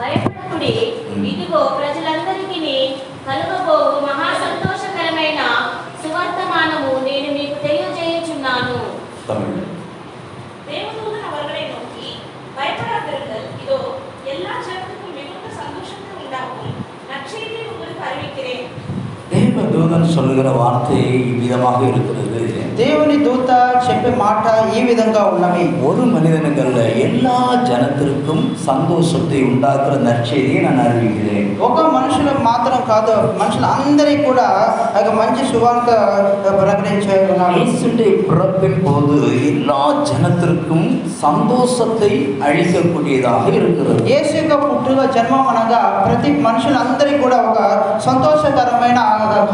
భయపడకుడి, ఇదిగో ప్రజలందరికీ కలుగబోవు మహా సంతోషకరమైన సువర్తమానము నేను మీకు తెలియజేయుచున్నాను. தேவதூதன் அவர்களை நோக்கி, பயப்படாதிருங்கள், இதோ எல்லா ஜனத்துக்கும் மிகுந்த சந்தோஷத்தை உண்டாக்கும் நற்செய்தியை உங்களுக்கு அறிவிக்கிறேன். தேவதூதன் சொல்லுகிற வார்த்தை இவ்விதமாக இருக்கிறது. దేవుని దూత చెప్పే మాట ఈ విధంగా ఉన్నవి. ஒரு மனிதனுக்கல்ல, எல்லா ஜனத்திற்கும் சந்தோஷத்தை உண்டாக்குற நற்செய்தியை நான் அறிவிக்கிறேன். ఒక మనుషులకు మాత్రం కాదు, మనుషులందరికీ కూడా మంచి సువార్త ప్రకటించే ఉన్నాడు. இயேசுவின் பிறப்பின் போது எல்லா ஜனத்திற்கும் சந்தோஷத்தை அளிக்கக்கூடியதாக இருக்கிறது. యేసు యొక్క పుట్టుక జన్మం అనగా ప్రతి మనుషులందరికీ కూడా ఒక సంతోషకరమైన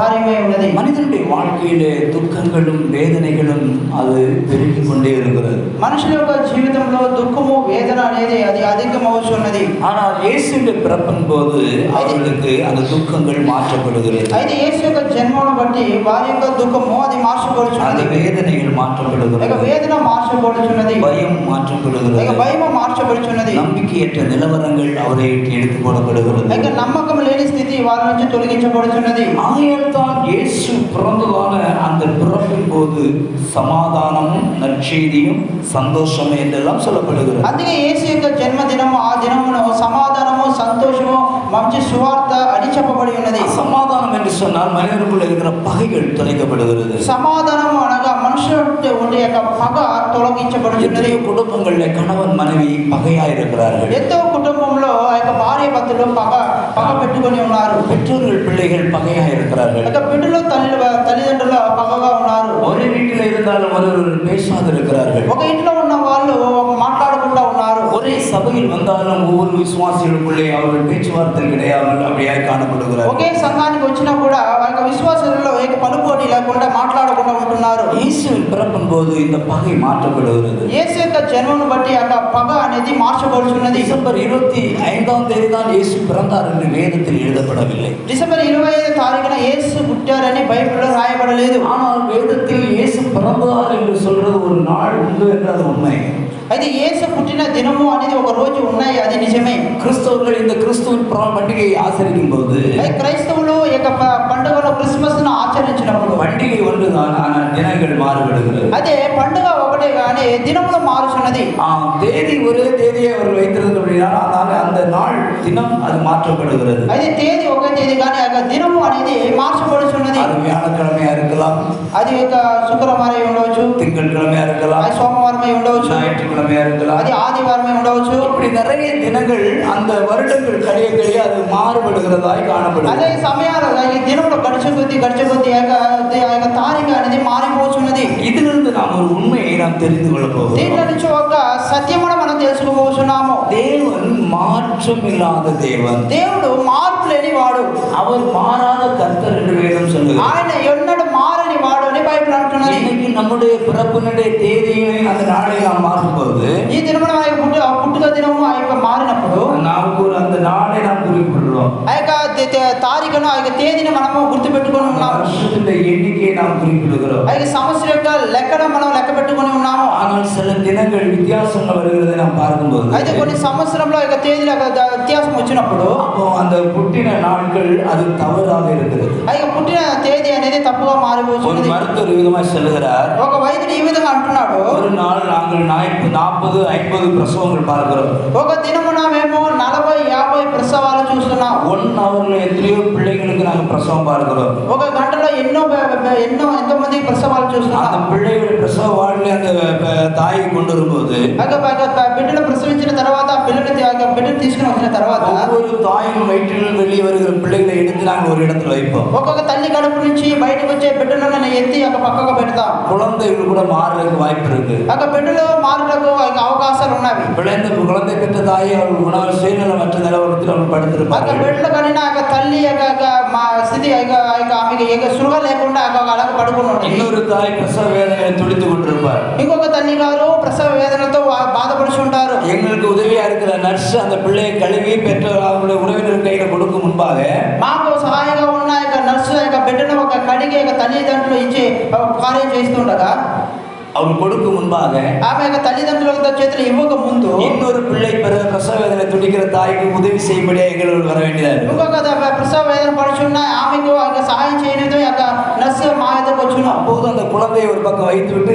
కార్యమే ఉన్నది. மனிதனுடைய வாழ்க்கையிலே துக்கங்களும் வேதனைகளும் அது பெருகிக் கொண்டே இருக்கிறது. మనుషుల యొక్క జీవితంలో దుఃఖము వేదన అనేది అది అధికమవుతున్నది. ஆனால் இயேசுவின் பிறப்பின் போது அவர்களுக்கு அந்த துக்கங்கள் மாற்றப்படுகிறது. అయితే యేసు యొక్క జన్మను బట్టి వారి యొక్క దుఃఖము అది அந்த మార్చబడుచున్నది. வேதனைகள் மாற்றப்படுகிறது. వేదన మార్చబడుచున్నది. பயம் மாற்றப்படுகிறது. భయము మార్చబడుచున్నది. நம்பிக்கையற்ற நிலவரங்கள் அவரை எடுத்து போடப்படுகிறது. నమ్మకం లేని స్థితి వారి నుంచి తొలగించబడుచున్నది. ஆகையால்தான் இயேசு பிறந்ததான அந்த பிறப்பின் போது சமாதானமும் நற்செய்தியும் சந்தோஷம் என்றெல்லாம் சொல்லப்படுகிறது. అందుకే యేసు యొక్క జన్మదినము ఆ దినమును సమాధానము సంతోషము మంచి సువార్త అని చెప్పబడి ఉన్నది. சமாதானம் என்று சொன்னால் மனிதனுக்குள்ள இருக்கிற பகைகள் தொலைக்கப்படுகிறது. సమాధానము అనగా మనుషుల ఉండే యొక్క పగ తొలగించబడుచున్నది. எத்தனையோ குடும்பங்களில் கணவன் மனைவி பகையாயிருக்கிறார்கள். ఎంతో కుటుంబంలో ఆ యొక్క భార్య భర్తలు పగ పెట్టుకొని ఉన్నారు. பெற்றோர்கள் பிள்ளைகள் பகையாயிருக்கிறார்கள். బిడ్డలు తల్లిదండ్రులు పగగా ఉన్నారు. ஒரே வீட்டில் இருந்தாலும் ஒருவர் பேசாதிருக்கிறார்கள். ఒక ఇంట్లో ఉన్న వాళ్ళు మాట్లాడకుండా ఉన్నారు. ஒரே சபையில் வந்தாலும் ஒவ்வொரு விசுவாசிகளுக்குள்ளே அவர்கள் பேச்சுவார்த்தை கிடையாமல் அப்படியாய் காணப்படுகிறார்கள். ఒకే సంఘానికి వచ్చినా కూడా ఆ యొక్క విశ్వాసులలో ఏక పలుకోటి లేకుండా మాట్లాడకుండా ఉంటున్నారు. இயேசுவின் பிறப்பின் போது இந்த பகை மாற்றப்படுகிறது. యేసు యొక్క జన్మను బట్టి ఆ పగ అనేది మార్చబడుచున్నది. டிசம்பர் 25ஆம் தேதி தான் இயேசு பிறந்தார் என்று வேதத்தில் எழுதப்படவில்லை. డిసెంబర్ 25 తారీఖున యేసు పుట్టారని బైబిల్లో రాయబడలేదు. ஆனால் வேதத்தில் இயேசு பிறந்தார் என்று சொல்றது ஒரு நாள் உண்டு என்று அது உண்மை. అయితే యేసు పుట్టిన దినము అనేది ఒక రోజు ఉన్నాయి, అది నిజమే. கிறிஸ்தவர்கள் இந்த கிறிஸ்துவின் பண்டிகையை ஆசரிக்கும் போது క్రైస్తవులు ఈ యొక్క పండుగలో క్రిస్మస్ ను ఆచరించినప్పుడు பண்டிகை ஒன்றுதான், ஆனால் தினங்கள் மாறுபடுகிறது. అదే పండుగ ఒకటే కానీ దినములు మారుచున్నది. தேதி ஒரே தேதியை அவர் வைத்திருந்தபடியால் அதனால அந்த நாள் தினம் அது மாற்றப்படுகிறது. అయితే తేదీ ఒకే తేదీ కానీ ఆ యొక్క దినము అనేది మార్చబడుచున్నది. அது வியாழக்கிழமையா இருக்கலாம், అది ఒక శుక్రవారం ఉండవచ్చు, திங்கட்கிழமையா இருக்கலாம், అది సోమవారమై ఉండవచ్చు, ஞாயிற்றுக்கிழமையா இருக்கலாம், అది ఆదివారమై ఉండవచ్చు. இப்படி நிறைய தினங்கள் அந்த வருடங்கள் கழிய அது மாறுபடுகிறதாய் காணப்படுகிறது. అదే సమయాలు ఈ దినములు గడిచే కొద్ది ఆ యొక్క తారీఖు అనేది మారిపోతున్నది. இதிலிருந்து நாம் ஒரு உண்மையை நாம் தெரிந்து கொள்ள போகிறோம். దీంట్లో నుంచి ఒక సత్యమును మనం తెలుసుకోబోతున్నాము. தேவன் மாற்றம் இல்லாத தேவன். దేవుడు మార్పు లేని వాడు. அவர் மாறாத கர்த்தர் என்று வேதம் சொல்லுகிறது. ఆయన ఎన్నడూ మారని వాడు అని బైబిల్ అంటున్నది. இன்னைக்கு நம்முடைய பிறப்பினுடைய தேதியை அந்த நாளை நாம் மாற்றும்போது ఈ దినమున ఆ యొక్క పుట్టుక దినము ఆ యొక్క మారినప్పుడు நமக்கு அந்த நாளை நாம் குறிப்பிடுறோம். ఆ యొక్క తారీఖును ఆ యొక్క తేదీని మనము గుర్తు పెట్టుకొని ఉన్నాము. வருஷத்துடைய எண்ணிக்கையை நாம் குறிப்பிடுகிறோம். ఆ యొక్క సంవత్సరం యొక్క లెక్కను మనం లెక్క పెట్టుకొని ఉన్నాము. ஆனால் சில தினங்கள் வித்தியாசங்கள் வருகிறதை நாம் பார்க்கும்போது అయితే కొన్ని సంవత్సరంలో ఆ యొక్క తేదీల వ్యత్యాసం వచ్చినప్పుడు அப்போ அந்த புட்டின நாட்கள் அது தவறாக இருக்கிறது. ఆ యొక్క పుట్టిన తేదీ అనేది తప్పుగా ஒரு మారిపోతుంది. மருத்துவர் விதமாக சொல்லுகிறார், ఒక వైద్యుడు ఈ విధంగా అంటున్నాడు, ஒரு நாள் நாங்கள் 40-50 பிரசவங்கள் பார்க்கிறோம். ఒక దినమున మేము 40-50 ప్రసవాలు చూస్తున్నాం. 1 hourல எத்தனையோ பிள்ளைகளுக்கு நாங்கள் பிரசவம் பார்க்கிறோம். ఒక గంటలో ఎంతో మంది ప్రసవాలు அந்த చూస్తున్నాం. பிள்ளைகள் பிரசவ வாழ்வில் அந்த தாயை கொண்டு வரும்போது బిడ్డను ప్రసవించిన తర్వాత బిడ్డను తీసుకుని వచ్చిన తర్వాత ஒவ்வொரு தாயின் வயிற்றில் வெளியே வருகிற பிள்ளைகளை எடுத்து நாங்கள் ஒரு இடத்துல வைப்போம். ఒక్కొక్క తల్లి కడుపు నుంచి బయటకు వచ్చే బిడ్డలను ఎత్తి ఒక పక్కకు పెడతాం. குழந்தைகள் கூட மாறுறதுக்கு வாய்ப்பு இருக்கு. ఒక బిడ్డలు మారుటకు అవకాశాలు ఉన్నవి. குழந்தை பெற்ற தாயை அவர்கள் உணவு சுயநலமற்ற நிலவரத்தில் அவர்கள் ఒక படுத்திருப்பார்கள். బిడ్డలు కనిన ఆ తల్లి మా స్థితి ఆమెకి సృహ లేకుండా అలాగ పడుకుని ఉంటుంది. இன்னொரு தாய் பிரசவ வேதனையை துடித்து கொண்டிருப்பார். ఇంకొక తల్లి గారు ప్రసవ వేదనతో బాధపడుచుంటారు. எங்களுக்கு உதவியா இருக்கிற நர்ஸ் அந்த பிள்ளையை கழுவி பெற்றோர் அவருடைய உறவினர் கையில கொடுக்கும் முன்பாக మాకు సహాయంగా ఉన్న నర్సు బిడ్డను ఒక కడిగి తల్లిదండ్రులు ఇచ్చి కార్యం చేస్తుండగా அவர் கொடுக்கும் முன்பாக ఆమె యొక్క తల్లిదండ్రుల చేతులు ఇవ్వక ముందు இன்னொரு பிள்ளை பிரசவ வேதனை துடிக்கிற தாய்க்கு உதவி செய்யப்படியா எங்களோடு வர வேண்டியதா இருக்கு. ఇంకొక ప్రసవ వేదన పడుచున్న ఆమెకు ఆ యొక్క సహాయం చేయనిదో యొక్క నర్సు మా యొద్దకు వచ్చును. அப்போது அந்த குழந்தையை ஒரு பக்கம் வைத்து விட்டு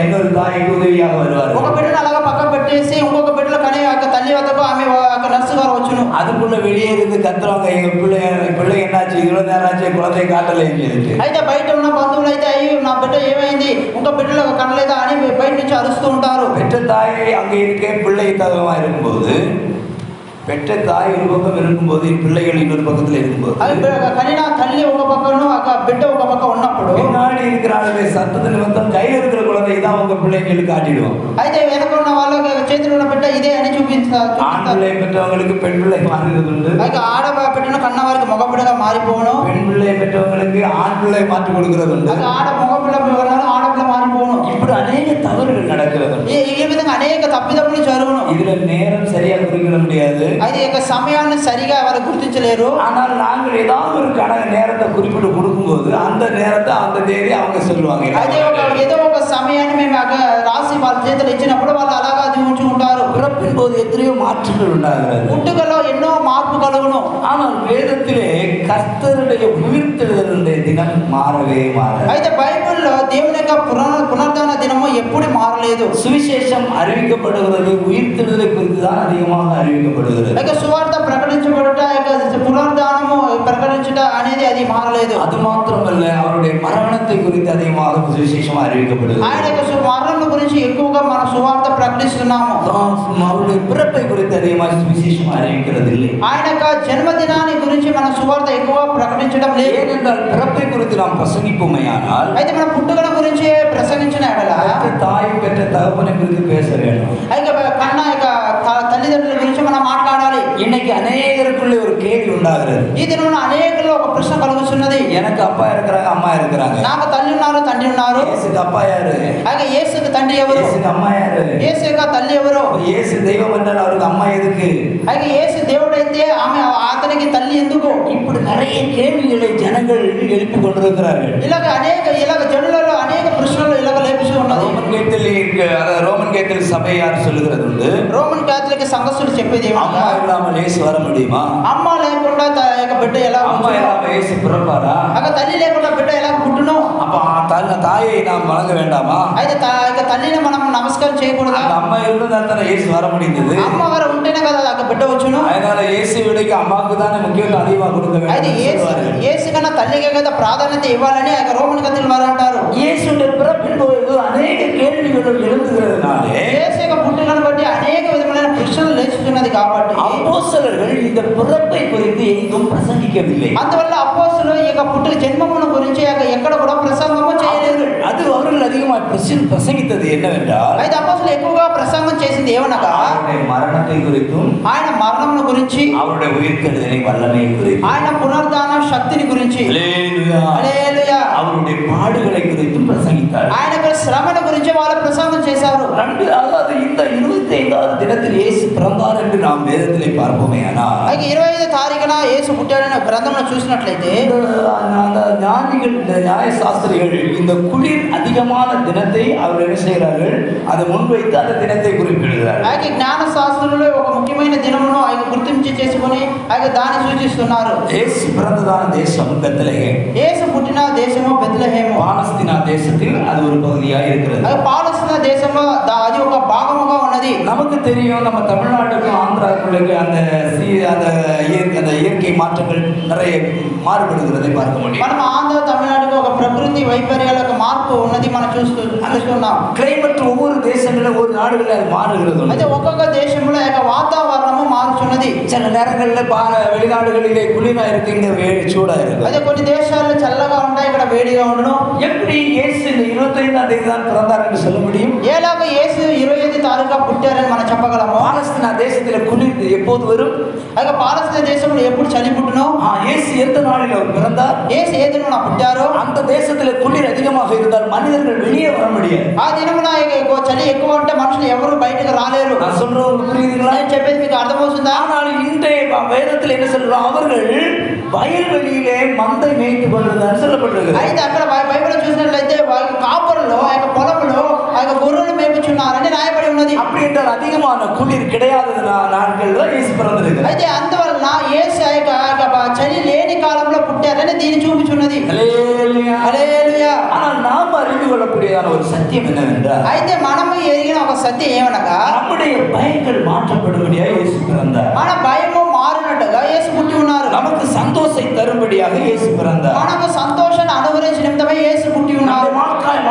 இன்னொரு தாய்க்கு உதவியாக வருவார். ఒక బిడ్డను అలాగా పక్కన పెట్టేసి ఇంకొక బిడ్డలో కనే యొక్క తల్లి వద్దకు ఆమె యొక్క నర్సు గారు వచ్చును. அதுக்குள்ள வெளியே இருந்து கத்துறவங்க எங்க பிள்ளை என்னாச்சு இவ்வளவு நேரம் ஆச்சு குழந்தையை காட்டலைன்னு சொல்லிட்டு. అయితే బయట ఉన్న బంధువులు అయితే అయ్యి నా బిడ్డ ఏమైంది ఇంకో బిడ్డలో కనలేదా అని బయట నుంచి అరుస్తూ ఉంటారు. பெற்ற தாய் அங்கே இருக்கே பிள்ளை தகவமா இருக்கும்போது பெற்ற தாய் ஒரு பக்கம் இருக்கும்போது பிள்ளைகள் இன்னொரு பக்கத்துல இருக்கும்போது కనిన తల్లి ఒక పక్కను ఒక బిడ్డ ఒక పక్క ఉన్నప్పుడు பின்னாடி இருக்கிற ஆளுமே சத்தத்தை நிமித்தம் கையில் இருக்கிற குழந்தை தான் உங்க பிள்ளைங்களுக்கு காட்டிடுவோம். అయితే వెనకున్న వాళ్ళకి చేతిలో ఉన్న బిడ్డ ఇదే అని చూపిస్తారు. ஆண் பிள்ளை பெற்றவங்களுக்கு பெண் பிள்ளை மாறுகிறது உண்டு. అయితే ఆడ బిడ్డను కన్న వారికి మగ బిడ్డగా మారిపోను. பெண் பிள்ளை பெற்றவங்களுக்கு ஆண் பிள்ளை மாற்றி கொடுக்கிறது உண்டு. అయితే ఆడ మగ పిల్ల ఆడపిల్ల మారిపోను. இப்படி அநேக தவறுகள் நடக்கிறது. ఈ విధంగా అనేక తప్పిదములు జరుగును. இதுல நேரம் சரியா குறிப்பிட முடியாது. అయితే ఈ సమయాన్ని సరిగా వారు గుర్తించలేరు. ஆனால் நாங்கள் ஏதாவது ஒரு நேரத்தை குறிப்பிட்டு கொடுக்கும்போது அந்த நேரத்தை அந்த தேதி அவங்க சொல்லுவாங்க. అయితే ఏదో ఒక సమయాన్ని మేము రాసి వాళ్ళ చేతులు ఇచ్చినప్పుడు వాళ్ళు అలాగా అది ఉంచుకుంటారు. பிறப்பின் போது எத்தனையோ மாற்றங்கள் உண்டாகிறது. పుట్టుకలో ఎన్నో మార్పు కలుగును. ஆனால் வேதத்திலே கர்த்தருடைய உயிர்த்தெழுதலுடைய தினம் மாறவே மாறாது. అయితే బైబిల్లో దేవుని యొక్క పునరుద్ధాన దినము ఎప్పుడు మారలేదు. சுவிசேஷம் அறிவிக்கப்படுகிறது உயிர்த்தெழுதலை குறித்து தான் அதிகமாக அறிவிக்கப்படுகிறது. అయితే సువార్త ప్రకటించబడుట పునరుద్ధానము ప్రకటించుట అనేది అది మారలేదు. அது மாத்திரமல்ல அவருடைய மரணத்தை குறித்து அதிகமாக சுவிசேஷம் அறிவிக்கப்படுகிறது. ఆయన యొక్క మరణం గురించి ఎక్కువగా మన సువార్త ప్రకటిస్తున్నాము. அவருடைய பிறப்பை குறித்து அதிகமாக சுவிசேஷம் அறிவிக்கிறது இல்லை. ఆయన యొక్క జన్మదినాన్ని గురించి మన సువార్త ఎక్కువ ప్రకటించడం లేదు. ஏனென்றால் பிறப்பை குறித்து நாம் பிரசங்கிப்போமேயானால் అయితే మన పుట్టుకల గురించి ప్రసంగించిన ఎడల பெற்ற தாய் பெற்ற தகப்பனை குறித்து பேச வேண்டும். అయితే కన్న యొక్క తల్లిదండ్రుల గురించి మనం మాట్లాడాలి. இன்னைக்கு அநேகருக்குள்ளே ஒரு கேள்வி உண்டாகிறது. ఈ దినంలో అనేకల్లో ఒక ప్రశ్న కలుగుతున్నది. எனக்கு அப்பா இருக்கிறாங்க அம்மா இருக்கிறாங்க. నాకు తల్లి ఉన్నారు తండ్రి ఉన్నారు. இயேசுக்கு அப்பா யாரு? అయితే యేసుకు తండ్రి ఎవరు? இயேசுக்கு அம்மா யாரு? యేసు యొక్క తల్లి ఎవరు? இயேசு தெய்வம் என்றால் அவருக்கு அம்மா எதுக்கு? అయితే యేసు దేవుడైతే ఆమె అతనికి తల్లి ఎందుకు? இப்படி நிறைய கேள்விகளை ஜனங்கள் எழுப்பி கொண்டிருக்கிறார்கள். ఇలాగ జనులలో అనేక ప్రశ్నలు ఇలాగ లేపిస్తూ ఉన్నది. ரோமன் கேத்தலிக் சபை யார் சொல்லுகிறது உண்டு. రోమన్ కేథలిక్ సంఘస్థులు చెప్పేది அம்மா இல்லாமல் இயேசு வர முடியுமா? అమ్మ లేకుండా బిడ్డ ఎలా அம்மா இல்லாமல் இயேசு பிறப்பாரா? తల్లి లేకుండా బిడ్డ ఎలా పుట్టును? அப்ப தாயை நாம் வணங்க வேண்டாமா? అయితే తల్లిని మనం నమస్కారం చేయకూడదా? அந்த அம்மா இருந்தால் தானே இயேசு வர முடிந்தது. అమ్మగారు ఉంటేనే కదా బిడ్డ వచ్చును. அதனால இயேசு விடைக்கு அம்மாவுக்கு தானே முக்கியத்துவம் அதிகமாக கொடுக்க అయితే வேண்டும். యేసు కన్నా తల్లికే కదా ప్రాధాన్యత ఇవ్వాలని రోమన్ కేథలిక్ వారు అంటారు. இயேசுடைய பிறப்பின் போது அநேக கேள்விகள் எழுந்துகிறதுனாலே యేసు యొక్క పుట్టుకను బట్టి అనేక విధమైన ప్రశ్నలు లేచుతున్నది కాబట్టి அப்போஸ்தலர்கள் இந்த பிறப்பை குறித்து எங்கும் பிரசங்கிக்கவில்லை. అందువల్ల అపోస్తలులు ఈ యొక్క పుట్టుక జన్మమును గురించి ఎక్కడ కూడా ప్రసంగము చేయలేదు. அது அவர்கள் அதிகமாக பிரசங்கித்தது என்னவென்றால் అయితే అపోస్తలులు ఎక్కువగా ప్రసంగం చేసింది ఏమనగా அவருடைய மரணத்தை குறித்தும் ఆయన మరణమును గురించి அவருடைய உயிர்த்தெழுதலை வல்லமையை குறித்தும் ఆయన పునరుద్ధాన శక్తిని గురించి ஹல்லேலூயா హల్లెలూయా அவருடைய பாடுகளை குறித்தும் பிரசங்கித்தார். ఆయన యొక్క శ్రమల గురించి వాళ్ళు ప్రసంగం చేశారు. அதாவது இந்த 25வது தினத்தில் இயேசு பிறந்தார் என்று நாம் வேதத்திலே பார்ப்போமேயானால் అయితే 25వ తారీఖున యేసు పుట్టాడనే గ్రంథంలో చూసినట్లయితే அந்த ஞானிகள் இந்த நியாய சாஸ்திரிகள் இந்த குளிர் அதிகமான தினத்தை அவர் என்ன செய்கிறார்கள் அதை முன்வைத்து அந்த தினத்தை குறிப்பிடுகிறார்கள். అయితే జ్ఞాన శాస్త్రులు ఒక ముఖ్యమైన దినమును ఆయన గుర్తించి చేసుకొని ఆయన దాన్ని సూచిస్తున్నారు. இயேசு பிறந்ததான தேசம் பெத்லகேம். యేసు పుట్టిన దేశము బెత్లెహేము. பாலஸ்தீனா தேசத்தில் அது ஒரு பகுதியாக இருக்கிறது. అది పాలస్తీనా దేశంలో అది ఒక భాగముగా ఉన్నది. நமக்கு தெரியும் நம்ம தமிழ்நாட்டுக்கும் ஆந்திராவுக்கு அந்த இயற்கை மாற்றங்கள் நிறைய மாறுபடுகிறதை பார்க்க முடியும். మనం ఆంధ్ర తమిళనాడుకు ఒక ప్రకృతి వైపర్యాల యొక్క మార్పు ఉన్నది మనం చూస్తున్నాం. கிளைமேட் ஒவ்வொரு தேசங்களிலும் ஒரு நாடுகளில் அது மாறுகிறது. అయితే ఒక్కొక్క దేశంలో యొక్క వాతావరణము మారుచున్నది. சில நேரங்களில் வெளிநாடுகளிலே குளிரா இருக்கு, இங்க சூடா இருக்கு. అయితే కొన్ని దేశాల్లో చల్లగా ఉంటాయి, ఇక్కడ వేడిగా ఉండును. எப்படி இயேசு இந்த 25ஆம் தேதி தான் பிறந்தார் என்று சொல்ல முடியும்? ఎలాగ యేసు 25 తారీఖున పుట్టారని మనం చెప్పగలము? பாலஸ்தீனா தேசத்தில் குளிர் எப்போது வரும்? అయితే పాలస్తీనా దేశంలో ఎప్పుడు చలి పుట్టును? இயேசு எந்த நாளில் அவர் பிறந்தார்? యేసు ఏ దినమున పుట్టారో அந்த தேசத்தில் குளிர் அதிகமாக இருந்தால் மனிதர்கள் வெளியே வர முடியாது. ఆ దినమున చలి ఎక్కువ ఉంటే మనుషులు ఎవరు బయటకు రాలేరు. நான் சொல்றது புரியுதுங்களா? నేను చెప్పేది మీకు అర్థమవుతుందా? ஆனால் இன்றைய வேதத்தில் என்ன சொல்றோம்? அவர்கள் வயல்வெளியிலே மந்தை மேய்த்து கொண்டிருந்தார் சொல்லப்பட்டிருக்கு. అయితే అక్కడ బైబిల్లో చూసినట్లయితే కాపురలో ఆ యొక్క పొలంలో ఆ యొక్క గొర్రెలు మేపుచున్నారని రాయబడి ఉన్నది. அப்படி என்றால் அதிகமான குளிர் கிடையாத நாட்கள்ல இயேசு பிறந்திருக்கிறார். అయితే అందువలన యేసు ఆ యొక్క చలి లేని కాలంలో పుట్టారని దీని చూపుచున్నది. ஹல்லேலூயா హల్లెలూయా. ஆனால் நாம் அறிந்து கொள்ளக்கூடியதான ஒரு சத்தியம் என்னவென்றால், అయితే మనము ఎరిగిన ఒక సత్యం ఏమనగా, நம்முடைய பயங்கள் மாற்றப்படும்படியாக இயேசு பிறந்தார். మన భయము మారినట్టుగా యేసు పుట్టి ఉన్నారు. நமக்கு சந்தோஷத்தை தரும்படியாக இயேசு பிறந்தார். మనకు సంతోషాన్ని అనుగ్రహించే నిమిత్తమై యేసు పుట్టి ఉన్నారు.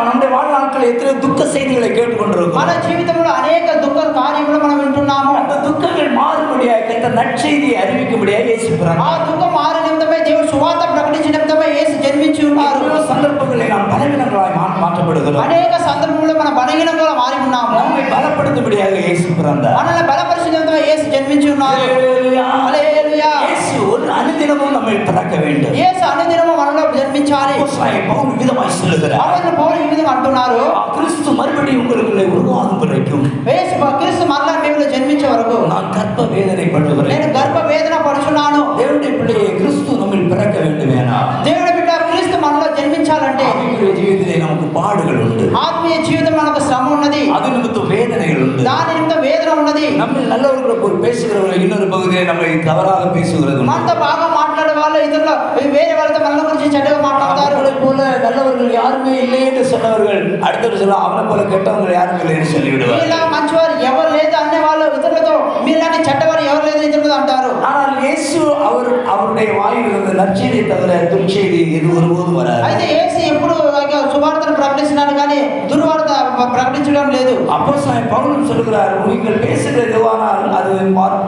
நம்முடைய வாழ்நாட்கள் எத்தனை துக்க செய்திகளை கேட்டுக்கொண்டிருக்கிறோம். మన జీవితంలో అనేక దుఃఖ కార్యములు మనం వింటున్నాము. அந்த துக்கங்கள் மாறும்படியாக இந்த நற்செய்தியை அறிவிக்கும்படியாக இயேசு ఆ பிறந்தார். దుఃఖం మారి నిమిత్తమై దేవుడు సువార్త ప్రకటించే నిమిత్తమై యేసు జన్మించి ఉన్నారు. எவ்வளவு சந்தர்ப்பங்களில் நாம் பலவீனங்களாய் மாற்றப்படுகிறோம். అనేక సందర్భంలో మన బలహీనంగా మారి ఉన్నాము. நம்மை பலப்படுத்தும்படியாக இயேசு பிறந்தார். మనల్ని బలపరిచే నిమిత్తమై యేసు జన్మించి ఉన్నారు. ஹல்லேலூயா. హల్లెలూయా. இயேசு ஒரு அனுதினமும் நம்மை பிறக்க வேண்டும். యేసు అనుదినము మనలో జన్మించాలి. அப்போஸ்தலன் பவுல் விதமாய் சொல்லுகிறார், అపోస్తలుడు పౌలు ఈ విధంగా అంటున్నారు, கிறிஸ்து மறுபடியும் உங்களுக்குள்ளே உருவாகும் வரைக்கும் క్రీస్తు మరలా మీలో జన్మించే వరకు நான் கர்ப்ப வேதனைப்படுகிறேன். నేను గర్భ వేదన పడుచున్నాను. தேவனுடைய பிள்ளையை கிறிஸ்து நம்மில் பிறக்க வேண்டுமேனா దేవుడి బిడ్డ క్రీస్తు మనలో జన్మించాలంటే ஆவிக்குரிய ஜீவிதத்திலே நமக்கு பாடுகள் உண்டு. ఆత్మీయ జీవితం మనకు శ్రమ ఉన్నది. அது நிமித்தம் வேதனைகள் உண்டு. దాని నిమిత్తం వేదన ఉన్నది. நம்ம நல்லவர்களை போய் பேசுகிறவர்கள் இன்னொரு பகுதியை நம்மை தவறாக பேசுகிறது உண்டு. మనతో బాగా మాట్లాడే వాళ్ళు ఇతరులు వేరే వాళ్ళతో మన గురించి చెడ్డగా మాట్లాడతారు. அவர்களைப் போல நல்லவர்கள் யாருமே இல்லை என்று சொன்னவர்கள் அடுத்தது சொல்ல அவனை போல கெட்டவர்கள் யாரும் இல்லை என்று சொல்லிவிடுவார். మీలా మంచివారు ఎవరు లేదు అనే వాళ్ళు ఇతరులతో మీలాంటి చెడ్డవారు ఎవరు లేదు ఇతరులతో అంటారు. ஆனால் இயேசு அவருடைய வாயில் இருந்த நற்செய்தியை தவிர துர்ச்செய்தி இது ஒருபோதும் வராது. అయితే యేసు ఎప్పుడు సువార్తను ప్రకటిస్తున్నాడు కానీ దుర్వార్త ప్రకటించడం లేదు. அப்போஸ்தலன் பவுல் சொல்கிறார், நீங்கள் பேசுகிற எதுவானால் அது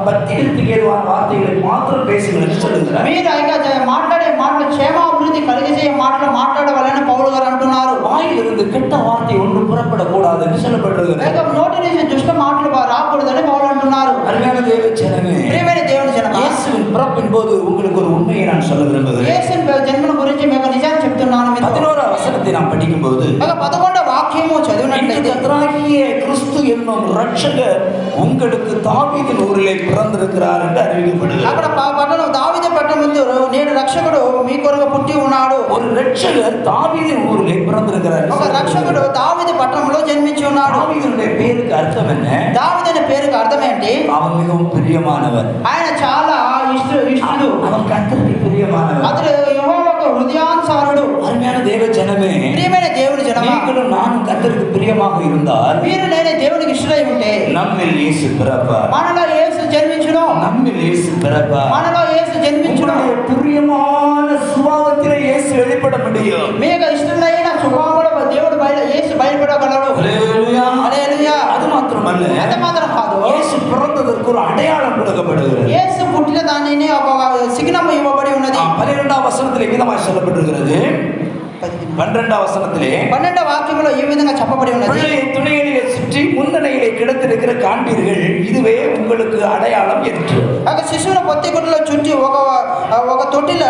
பக்திக்கு ஏதுவான வார்த்தைகளை மாத்திரம் பேசுங்கள் என்று சொல்லுகிறார். మీరు మాట్లాడే మాటలు క్షేమాభివృద్ధి కలిగజేయ మాటలు మాట్లాడవాలని పౌలు గారు అంటున్నారు. வாயில் இருந்து கெட்ட வார்த்தை ஒன்று புறப்படக்கூடாது என்று சொல்லப்பட்டிருக்கிறது. నోటి నుంచి దుష్ట మాటలు రాకూడదని పౌలు అంటున్నారు. அருமையான தேவ ஜனமே, ప్రియమైన దేవుని జనమా, இயேசுவின் பிறப்பின் போது உங்களுக்கு ஒரு உண்மையை நான் சொல்ல விரும்புகிறேன். యేసు జన్మను గురించి మీకు నిజాన్ని చెప్తున్నాను. 11వ வசனத்தை நாம் படிக்கும்போது 11వ వాక్యము చదివినట్లయితే, கர்த்தராகிய கிறிஸ்து என்னும் இரட்சகர் உங்களுக்கு தாவீதின் ஊரிலே பிறந்திருக்கிறார் என்று அறிவிக்கப்படுகிறது. అక్కడ పట్టణం దావీదు పట్టణం ముందు నేడు రక్షకుడు మీ కొరకు పుట్టి ఉన్నాడు. ஒரு இரட்சகர் தாவீதின் ஊரிலே பிறந்திருக்கிறார். ఒక రక్షకుడు దావీదు పట్టణంలో జన్మించి ఉన్నాడు. தாவீதுடைய பேருக்கு அர்த்தம் என்ன? దావీదు అనే పేరుకి అర్థం ఏంటి? அவன் மிகவும் பிரியமானவர். ఆయన చాలా ఇష్టుడు. அவன் கர்த்தருக்கு பிரியமானவர். అతడు యెహోవాకు హృదయానుసారుడు. அருமையான தேவ ஜனமே, ప్రియమైన దేవుని జనమా, நீங்களும் நானும் கர்த்தருக்கு பிரியமாக இருந்தால் మీరు నేను దేవునికి ఇష్టడై ఉంటే நம்மில் இயேசு பிறப்பார். మనలో యేసు జన్మించును. நம்மில் இயேசு பிறப்பார். మనలో యేసు జన్మించును. உங்களுடைய பிரியமான சுபாவத்திலே இயேசு வெளிப்பட முடியும். మీకు ఇష్టమైన స్వభావంలో దేవుడు యేసు బయలుపడగలడు. ஹல்லேலூயா. హల్లెలూయా. அது மாத்திரமல்ல, అంత మాత్రం కాదు, இயேசு பிறந்ததற்கு ஒரு அடையாளம் கொடுக்கப்படுகிறது. యేసు పుట్టిన దానిని ఒక సిగ్నమ్ ఇవ్వబడి ఉన్నది. 12వ வசனத்திலே விதமாய் சொல்லப்பட்டிருக்கிறது. 12వ வசனத்திலே 12వ వాక్యంలో ఈ విధంగా చెప్పబడి ఉన్నది, பிள்ளையை துணையிலே சுற்றி முன்னணியிலே கிடத்திருக்கிற காண்பீர்கள், இதுவே உங்களுக்கு அடையாளம் என்று. ఒక శిశువును పొత్తిగుడ్డలో చుట్టి ఒక తొట్టిలో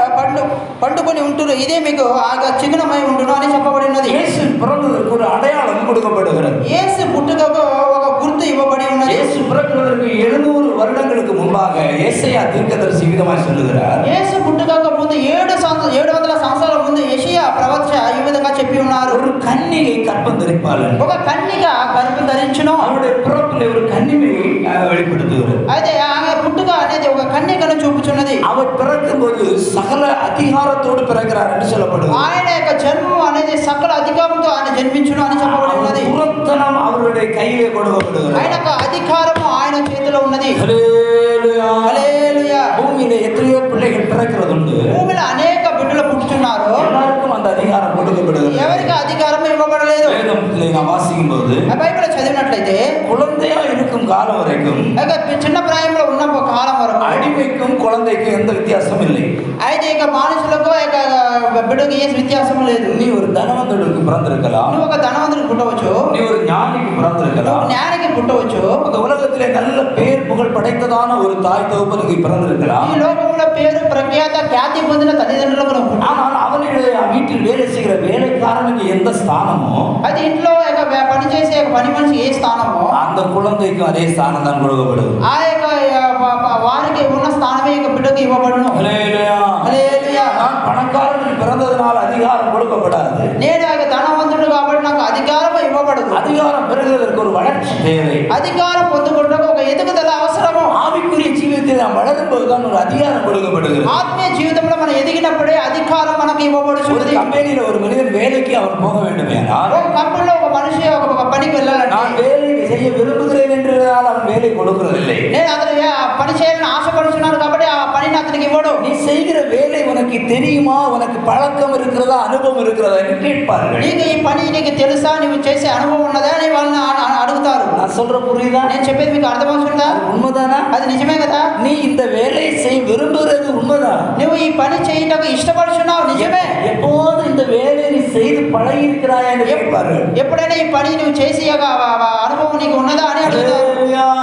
పండుకొని ఉంటురు, ఇదే మీకు ఆ చిహ్నమై ఉండును అని చెప్పబడి ఉన్నది. இயேசு பிறந்ததற்கு ஒரு அடையாளம் கொடுக்கப்படுகிறது. యేసు పుట్టుకకు ఒక గుర్తు ఇవ్వబడి ఉన్నది. இயேசு பிறக்கிறதற்கு 700 வருடங்களுக்கு முன்பாக ஏசாயா தீர்க்கதரிசி விதமாய் சொல்லுகிறார், యేసు పుట్టుకకు ముందు 700 సంవత్సరాల ముందు యెషయా ప్రవక్త ఈ విధంగా చెప్పి ఉన్నారు, ஒரு கன்னிகை கற்பம் தரிப்பாள். ఒక కన్యక గర్భం ధరించును. அவருடைய பிறப்பிலே ஒரு கன்னிமையை வெளிப்படுத்துகிறது. అయితే ఆమె పుట్టుక అనేది ఒక కన్యకను చూపుచున్నది. அவர் பிறக்கும் போது சகல அதிகாரத்தோடு பிறக்கிறார் என்று சொல்லப்படுகிறது. ఆయన యొక్క జన్మం అనేది సకల అధికారంతో ఆయన జన్మించును అని చెప్పబడి ఉన్నది. புறத்தனம் அவருடைய கையிலே கொடுக்கப்படுகிறது. ఆయన యొక్క అధికారము ఆయన చేతిలో ఉన్నది. ஹல்லேலூயா. హల్లెలూయా. பூமியிலே எத்தனையோ பிள்ளைகள் பிறக்கிறது உண்டு. భూమిలో అనేక బిడ్డలు పుట్టుచున్నారు, எல்லாருக்கும் அந்த அதிகாரம் கொடுக்கப்படுகிறது. ఎవరికి అధికారం ఇవ్వబడలేదు. வேதத்திலே நாம் வாசிக்கும் போது బైబిల్ చదివినట్లయితే குழந்தையா இருக்கும் காலம் வரைக்கும் చిన్న ప్రాయంలో ఉన్న కాలం వరకు அடிமைக்கும் குழந்தைக்கும் எந்த வித்தியாசமும் இல்லை. అయితే ఇక మానుషులకు ఇక బిడ్డకి ఏ వ్యత్యాసం లేదు. நீ ஒரு தனவந்தனுக்கு பிறந்திருக்கலாம், నువ్వు ఒక ధనవంతుడికి పుట్టవచ్చు, நீ ஒரு ஞானிக்கு பிறந்திருக்கலாம், జ్ఞానికి పుట్టవచ్చు, இந்த உலகத்திலே நல்ல பேர் புகழ் படைத்ததான ஒரு தாய் தகப்பனுக்கு பிறந்திருக்கலாம். ఈ లోకంలో పేరు ప్రఖ్యాత ఖ్యాతి పొందిన తల్లిదండ్రులకు నువ్వు పుట్టావు. ஆனால் அவனுடைய வீட்டில் வேலை செய்கிற வேலைக்காரனுக்கு எந்த ஸ்தானமோ అది ఇంట్లో పనిచేసే పని మనిషి ఏ స్థానమో அந்த குழந்தைக்கும் அதே ஸ்தானம் தான் கொடுக்கப்படுது. ఆ యొక్క వారికి ఉన్న స్థానమే ఇక బిడ్డ చేయుటకు ఇవ్వబడును. హల్లెలూయా. హల్లెలూయా. நான் பணக்காரனுக்கு பிறந்ததனால் அதிகாரம் கொடுக்கப்படாது. నేను ధనవంతుడు కాబట్టి నాకు అధికారం ఇవ్వబడదు. அதிகாரம் பெறுவதற்கு ஒரு வளர்ச்சி தேவை. అధికారం పొందుకొనుటకు ఒక ఎదుగుదల అవసరము. ஆவிக்குரிய ஜீவிதத்தில் நாம் வளரும்போது தான் ஒரு அதிகாரம் கொடுக்கப்படுகிறது. ఆత్మీయ జీవితంలో మనం ఎదిగినప్పుడే అధికారం మనకు ஒரு ఇవ్వబడుతుంది. கம்பெனியில் ஒரு மனிதன் வேலைக்கு அவன் போக வேண்டுமேனால், ఒక కంపెనీలో ఒక మనిషి ఒక పనికి వెళ్ళాలంటే, நான் வேலை செய்ய விரும்புகிறேன் என்றால் அவன் வேலை கொடுக்கிறதில்லை. నేను అతను పని చేయాలని ఆశపడుతున్నాను కాబట్టి ఆ పనిని అతనికి ఇవ్వడు. நீ செய்கிற வேலை உனக்கு தெரியுமா, உனக்கு பழக்கம் இருக்கிறதா, அனுபவம் இருக்கிறதா என்று கேட்பார்கள். నీకు ఈ పని నీకు తెలుసా, నువ్వు చేసే అనుభవం ఉన్నదా అని వాళ్ళని అడుగుతారు. நான் சொல்ற புரியுதா? నేను చెప్పేది మీకు అర్థమవుతుందా? அது உண்மைதானா? అది నిజమే కదా. நீ இந்த வேலையை செய்ய விரும்புகிறது உண்மைதான். నువ్వు ఈ పని చేయటకు ఇష్టపడుతున్నావు, నిజమే. எப்போது இந்த வேலையை நீ செய்து பழகி இருக்கிறாயா என்று கேட்பார்கள். ఎప్పుడైనా ఈ పని నువ్వు చేసి అనుభవం నీకు ఉన్నదా అని అడుగుతారు.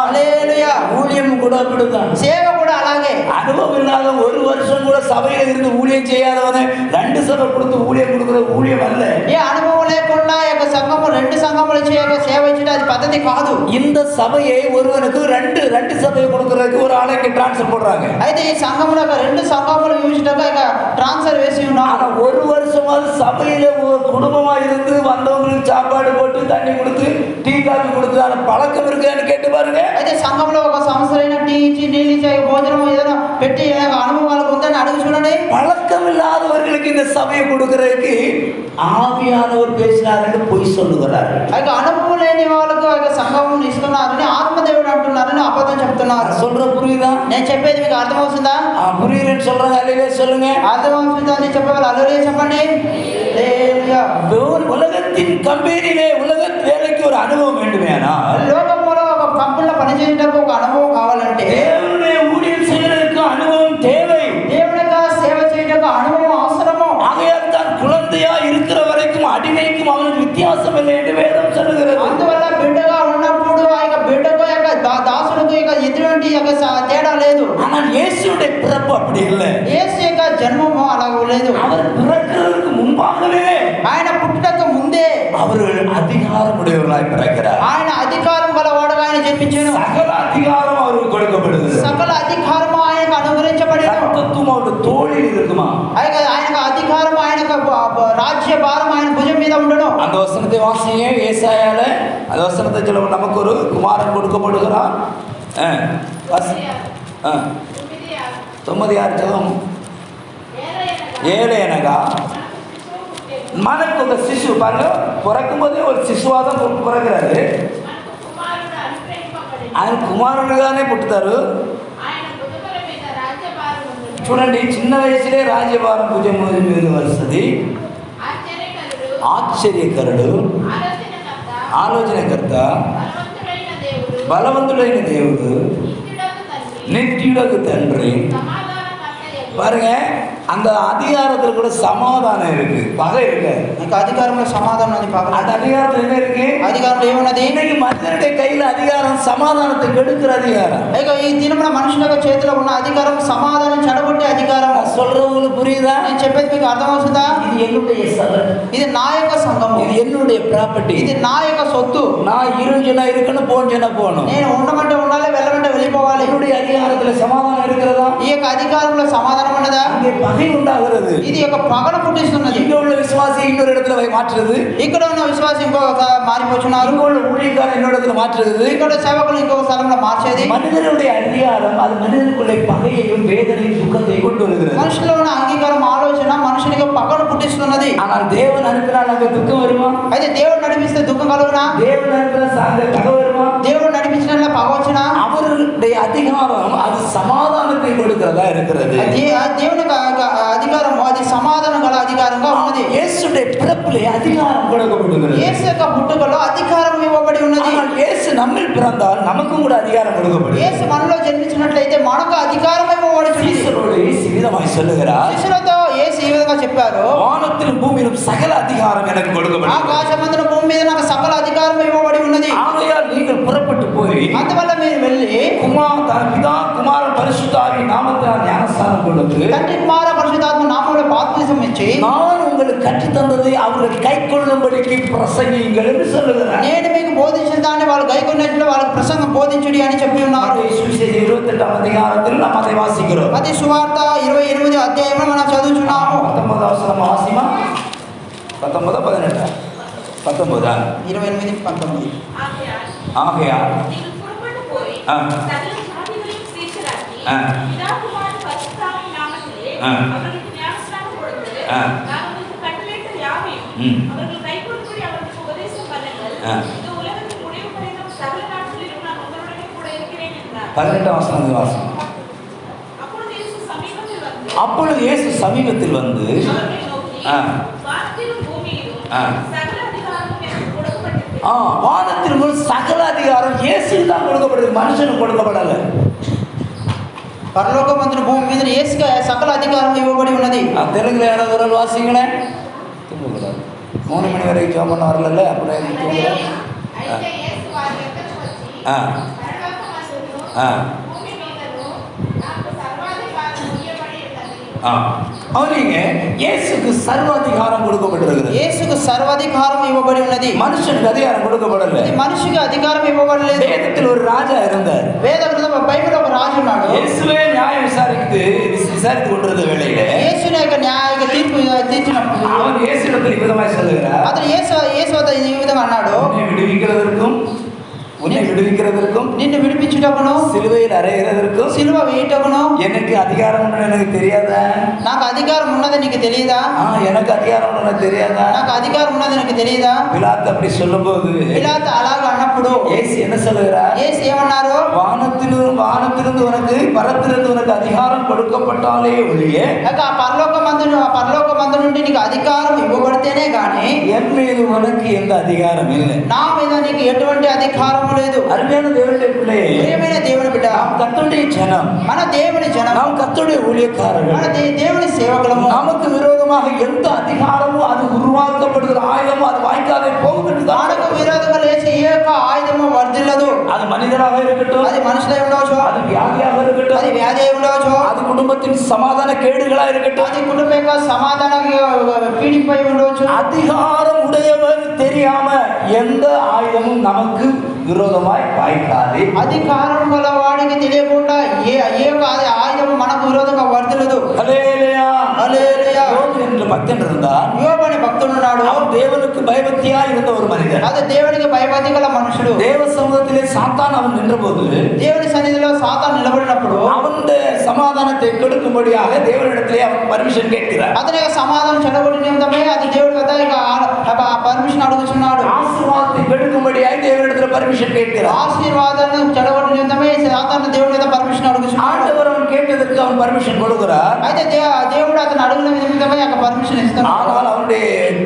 హల్లెలూయా. ஊழியம் கூட அப்படிதான். సేవ కూడా అలాగే. அனுபவம் இல்லாத ஒரு வருஷம் கூட சபையில இருந்து ஊழியம் செய்யாதவனை 2 சபை கொடுத்து ஊழியம் கொடுக்கிற ஊழியம் அல்ல. ఏ అనుభవం లేకుండా యొక్క సంఘము 2 సంఘములు చేయక సేవ ఇచ్చడం అది పద్ధతి కాదు. இந்த சபையை ஒருவனுக்கு ரெண்டு சபையை கொடுக்கறதுக்கு ஒரு ஆளைக்கு டிரான்ஸ்ஃபர் போடுறாங்க. అయితే ఈ సంఘములో 2 సంఘములు యూజిటగా ఇక ట్రాన్స్ఫర్ వేసి ఉన్నాం. ஆனா ஒரு வருஷமாவது சபையில ஒரு குடும்பமா இருந்து வந்தவங்களுக்கு சாப்பாடு போட்டு தண்ணி கொடுத்து டீ காபி கொடுத்து அந்த பழக்கம் இருக்கான்னு கேட்டு பாருங்க. అయితే సంఘంలో ఒక సంవత్సరైన టీ ఇచ్చి నీళ్ళు ఇచ్చి భోజనం ఏదైనా పెట్టి అనుభవాలకు ఉందని అడుగు చూడండి. பழக்கம் இல்லாதவர்களுக்கு இந்த சபையை கொடுக்கறதுக்கு ஆவியானவர் பேசினாருன்னு பொய் சொல்லுகிறார்கள். అయితే అనుభవం లేని వాళ్ళకు సంఘం ఇస్తున్నారని ఆత్మదేవుడు అంటున్నారని అబద్ధం చెప్తున్నారు. சொல்ற புரியுதா? నేను చెప్పేది మీకు అర్థమవుతుందా? புரியுதுன்னு சொல்றாங்க. அல்லையே சொல்லுங்க. అర్థమవుతుందా అని చెప్పేవాళ్ళు అల్లరే చెప్పండి. హల్లెలూయా. உலகத்தின் கம்பெனியிலே உலக வேலைக்கு ஒரு அனுபవం வேண்டுமேனால், లోకంలో ఒక కంపెనీలో పనిచేయడానికి ఒక అనుభవం కావాలంటే, தேவனுடைய ஊழியம் செய்வதற்கு அனுபவம் தேவை. దేవుని యొక్క సేవ చేయడానికి అనుభవం అవసరము. ஆகையால் தான் குழந்தையா இருக்கிற வரைக்கும் அடிமைக்கும் அவனுக்கு வித்தியாசம் இல்லை என்று வேதம் சொல்லுகிறது. అందువల్ల బిడ్డగా ఉన్నప్పుడు ఆ యొక్క బిడ్డకు యొక్క దాసుడికి యొక్క ఎటువంటి యొక్క తేడా లేదు. ஆனால் இயேசுடைய பிறப்பு அப்படி இல்லை. యేసు యొక్క జన్మము అలా లేదు. அவர் பிறக்கிறதுக்கு முன்பாகவே ఆయన పుట్టక ముందే அவர்கள் அதிகாரம் உடையவர்களாய் பிறக்கிறார். ఆయన అధికారం గలవాడుగా ఆయన జన్మించాడు. சகல அதிகாரம் அவருக்கு கொடுக்கப்படுகிறது. సకల అధికారము ఆయనకు అనుగ్రహించబడేది. சகலத்துவம் அவருடைய தோளில் இருக்குமா? ఆయనకు అధికారం ఆయనకు రాజ్య భారం ఆయన భుజం మీద ఉండను. அந்த வசனத்தை வாசிங்க. ஏசாயால அந்த வசனத்தை சொல்ல நமக்கு ஒரு குமாரன் கொடுக்கப்படுகிறான். 9:6 చదవం. ఏలయనగా మనకు ఒక శిశువు పాలు పొరకముందే ఒక శిశువాదం పొరగరాదు. ఆయన కుమారుడుగానే పుట్టుతారు. చూడండి, చిన్న వయసులే రాజ్యభారం భుజం మీద వస్తుంది. ఆశ్చర్యకరుడు, ఆలోచనకర్త, బలవంతుడైన దేవుడు, நித்தியுடகு தன்றி. பாருங்க, அந்த அதிகாரத்தில் கூட சமாதானம் இருக்கு, பகை இருக்கு. అధికారంలో సమాధానం ఉంది. அந்த அதிகாரத்தில் என்ன இருக்கு? అధికారంలో ఏమున్నది? இன்னைக்கு மனிதனுடைய கையில அதிகாரம் சமாதானத்தை கெடுக்கிற அதிகாரம். ఈ దినమున మనుషుల చేతిలో ఉన్న అధికారం సమాధానం చెడగొట్టే అధికారం. சொல்றவங்களுக்கு புரியுதா? నేను చెప్పేది మీకు అర్థమవుతుందా? இது என்னுடைய சபை, ఇది నా యొక్క సంఘము, இது என்னுடைய ப்ராப்பர்ட்டி, ఇది నా యొక్క సొత్తు. நான் இருஞ்சுனா இருக்கணும், போஞ்சுனா போகணும். నేను ఉండమంటే ఉండాలి, వెళ్ళమంటే వెళ్ళిపోవాలి. என்னுடைய அதிகாரத்தில் சமாதானம் இருக்கிறதா? ఈ యొక్క అధికారంలో సమాధానం ఉన్నదా? இங்கே பகை உண்டாகிறது. ఇది యొక్క పగను పుట్టిస్తున్నది. இங்க உள்ள விசுவாசி இன்னொரு இடத்துல போய் மாற்றுறது, ఇక్కడ ఉన్న విశ్వాసం ఇంకొక మారిపోతున్నారు. இங்க உள்ள ஊழியக்காரன் இன்னொரு இடத்துல மாற்றுறது, ఇక్కడ సేవకులు ఇంకొక స్థలంలో మార్చేది. மனிதனுடைய அதிகாரம் அது மனிதனுக்குள்ளே பகையையும் வேதனையும் துக்கத்தை கொண்டு வருகிறது. మనుషుల్లో ఉన్న అంగీకారం ఆలోచన మనుషునికి పగను పుట్టిస్తున్నది. ஆனால் தேவன் அனுப்பினால் அங்க துக்கம் வருமா? అయితే దేవుడు నడిపిస్తే దుఃఖం కలుగునా? தேவன் அனுப்பினால் அங்க பகை வருமா? దేవుడు నడిపించిన పగ వచ్చినా? அவருடைய அதிகாரம் அது சமாதானத்தை கொடுக்கிறதா இருக்கிறது. దేవుని అధికారం అది సమాధానం గల అధికారంగా ఉన్నది. இயேசுடைய பிறப்பிலே அதிகாரம் கொடுக்கப்படுகிறது. యేసు యొక్క పుట్టుకలో అధికారం ఇవ్వబడి ఉన్నది. ஆனால் இயேசு நம்மில் பிறந்தால் நமக்கும் கூட அதிகாரம் கொடுக்கப்படுகிறது. యేసు మనలో జన్మించినట్లయితే మనకు అధికారం ఇవ్వబడుతుంది. சீசரோடு இயேசு விதமாய் சொல்லுகிறார், శిష్యులతో యేసు ఈ విధంగా చెప్పారు, வானத்திலும் பூமியிலும் சகல அதிகாரம் எனக்கு கொடுக்கப்படுகிறது. ఆకాశమందున భూమి మీద నాకు సకల అధికారం ఇవ్వబడి ఉన్నది. ஆகையால் நீங்கள் புறப்பட்டு போய் అందువల్ల మీరు వెళ్ళి பிதா குமாரன் பரிசுத்தாவி நாமத்தினால் ஞானஸ்நானம் கொடுத்து తండ్రి కుమార పరిశుద్ధాత్మ నామములో బాప్తిసం ఇచ్చి நான் உங்களுக்கு கற்றுத்தந்ததை அவர்கள் கை கொள்ளும்படிக்கு பிரசங்கியுங்கள் என்று சொல்லுகிறார். నేను మీకు బోధించిన దాన్ని వాళ్ళు గైకొన్నట్లు వాళ్ళకి ప్రసంగం బోధించుడి అని చెప్పి ఉన్నారు. சுவிசேஷம் 28 28ஆம் அதிகாரத்தில் நாம் அதை வாசிக்கிறோம். మత్తయి సువార్త 28వ అధ్యాయంలో మనం చదువుచున్నాము. 19వ వచనం వాసిమా 19 18 19 28 19. ஆகையால் நீங்கள் புறப்பட்டு போய் ஆ. சகல ஜாதிகளையும் சீர்திருத்தி, ஆ. பிதா, குமாரன், பரிசுத்தாவின் நாமத்திலே ஆ. அவர்களுக்கு ஞானஸ்நானம் கொடுத்து, ஆ. நான் உங்களுக்கு கட்டளையிட்ட யாவையும் ம். அவர்கள் கைக்கொள்ளும்படி அவர்களுக்கு உபதேசம் பண்ணுங்கள். ஆ. இந்த உலகத்தின் முடிவு வரைக்கும் சகல நாட்களிலும் நான் உங்களுடனே கூட இருக்கிறேன் என்றார். 18ஆம் வசனம் வாசிமா. அப்பொழுது இயேசு சமீபத்தில் வந்து அப்பொழுது இயேசு சமீபத்தில் வந்து அவர்களை நோக்கி, ஆ. வானத்திலும் பூமியிலும் ஆ. சகல அதிகாரமும் எனக்கு கொடுக்கப்பட்டிருக்கிறது. வானத்தின் முன் சகல அதிகாரம் இயேசுக்கு தான் கொடுக்கப்படுது, மனுஷனுக்கு கொடுக்கப்படலை. పరలోకమందున భూమి మీద యేసుకి సకల అధికారం ఇవ్వబడి ఉన్నది. தெலுங்குல யாராவது ஒரு ஆள் வாசிங்களேன். தூங்கக்கூடாது. 3 மணி வரைக்கும் ஜெபம் பண்ண வரல, அப்படியே தூங்கக்கூடாது. అయితే యేసు వారి యొద్దకు వచ్చి, ஆ పరలోకమందును ஆ భూమి మీదను నాకు సర్వాధికారము ఇయ్యబడి ఉన్నది. ஆ அவனிங்க இயேசுக்கு சர்வ அதிகாரம் கொடுக்கப்பட்டிருக்கிறது. యేసుకు సర్వాధికారం ఇవ్వబడి ఉన్నది. மனுஷனுக்கு அதிகாரம் கொடுக்கப்படல. ఇది మనిషికి అధికారం ఇవ్వబడలేదు. வேதத்தில் ஒரு ராஜா இருந்தார். వేద గ్రంథం బైబిల్లో ఒక రాజు ఉన్నాడు. இயேசுவே நியாயம் விசாரித்து கொண்டிருந்த வேளையில యేసుని యొక్క న్యాయ తీర్పు తీర్చినప్పుడు அவன் இயேசுவிடத்தில் விதமாய் சொல்லுகிறார், అతను యేసు వద్ద ఈ విధంగా అన్నాడు, உன்னை விடுவிக்கிறதற்கும் నిన్ను విడిపించుటకును சிலுவையில் அறைகிறதற்கும் సిలువ వేయుటకును எனக்கு அதிகாரம் உண்டு எனக்கு தெரியாதா? నాకు అధికారం ఉన్నది నీకు తెలియదా? எனக்கு அதிகாரம் உண்டு எனக்கு தெரியாதா? నాకు అధికారం ఉన్నది నీకు తెలియదా? பிலாத்து அப்படி சொல்லும்போது పిలాతు అలాగ అన్నప్పుడు இயேசு என்ன சொல்லுகிறார்? యేసు ఏమన్నారు? வானத்திலிருந்து உனக்கு பரத்திலிருந்து உனக்கு அதிகாரம் கொடுக்கப்பட்டாலே ஒழிய ఆ పరలోకమందు నుండి నీకు అధికారం ఇవ్వబడితేనే గాని என் மீது உனக்கு எந்த அதிகாரம் இல்லை. నా మీద నీకు ఎటువంటి అధికారం లేదు. அருமையான தேவனுடைய பிள்ளையே, ప్రియమైన దేవుని బిడ్డ, நாம் கர்த்தருடைய ஜனம், మన దేవుని జనం, நாம் கர்த்தருடைய ஊழியக்காரர்கள். మన దేవుని సేవకులము. நமக்கு விரோதமாக எந்த அதிகாரமும் அது உருவாக்கப்படுகிற ஆயுதமும் அது வாய்க்காதே போகும் என்று தான். మనకు విరోధంగా లేచి ఏ యొక్క ఆయుధము వర్ధిల్లదు. அது மனிதராக இருக்கட்டும், అది మనుషులై ఉండవచ్చు, அது வியாதியாக இருக்கட்டும், అది వ్యాధి అయి ఉండవచ్చు, அது குடும்பத்தின் சமாதான கேடுகளா இருக்கட்டும், అది కుటుంబ యొక్క సమాధాన పీడిపై ఉండవచ్చు. அதிகாரம் உடையவர் தெரியாம எந்த ஆயுதமும் நமக்கு விரோதமாய் வாய்க்காதே. అధికారం గల వాడికి తెలియకుండా ఏ యొక్క ఆయుధము మనకు విరోధంగా వర్ధిల్లదు. ஹல்லேலூயா, హల్లెలూయా. யோபு என்ற பக்தன் இருந்தார். యోబు అనే భక్తుడు ఉన్నాడు. அவன் தேவனுக்கு பயபக்தியா இருந்த ஒரு மனிதன். అది దేవునికి భయభక్తి గల మనుషుడు. தேவ சமூகத்திலே சாத்தான் அவன் நின்றபோது దేవుని సన్నిధిలో సాతాను నిలబడినప్పుడు அவனுடைய சமாதானத்தை கெடுக்கும்படியாக தேவனிடத்திலே அவன் பர்மிஷன் கேட்கிறார். అతని యొక్క సమాధానం చెడగొట్టిన నిమిత్తమే అది దేవుడి వద్ద పర్మిషన్ అడుగుతున్నాడు. ஆசீர்வாதத்தை கெடுக்கும்படியாக தேவனிடத்தில் பர்மிஷன் கேட்கிறார். ఆశీర్వాదాన్ని చెడగొట్టిన నిమిత్తమే సాతాను దేవుడి వద్ద పర్మిషన్ అడుగుతున్నాడు. ஆண்டவர் அவன் கேட்டதற்கு அவன் பர்மிஷன் கொடுக்கிறார். అయితే దేవుడు అతను అడుగున నిమిత్తమే యొక్క పర్మిషన్ ఇస్తున్నాడు. ஆனால் அவனுடைய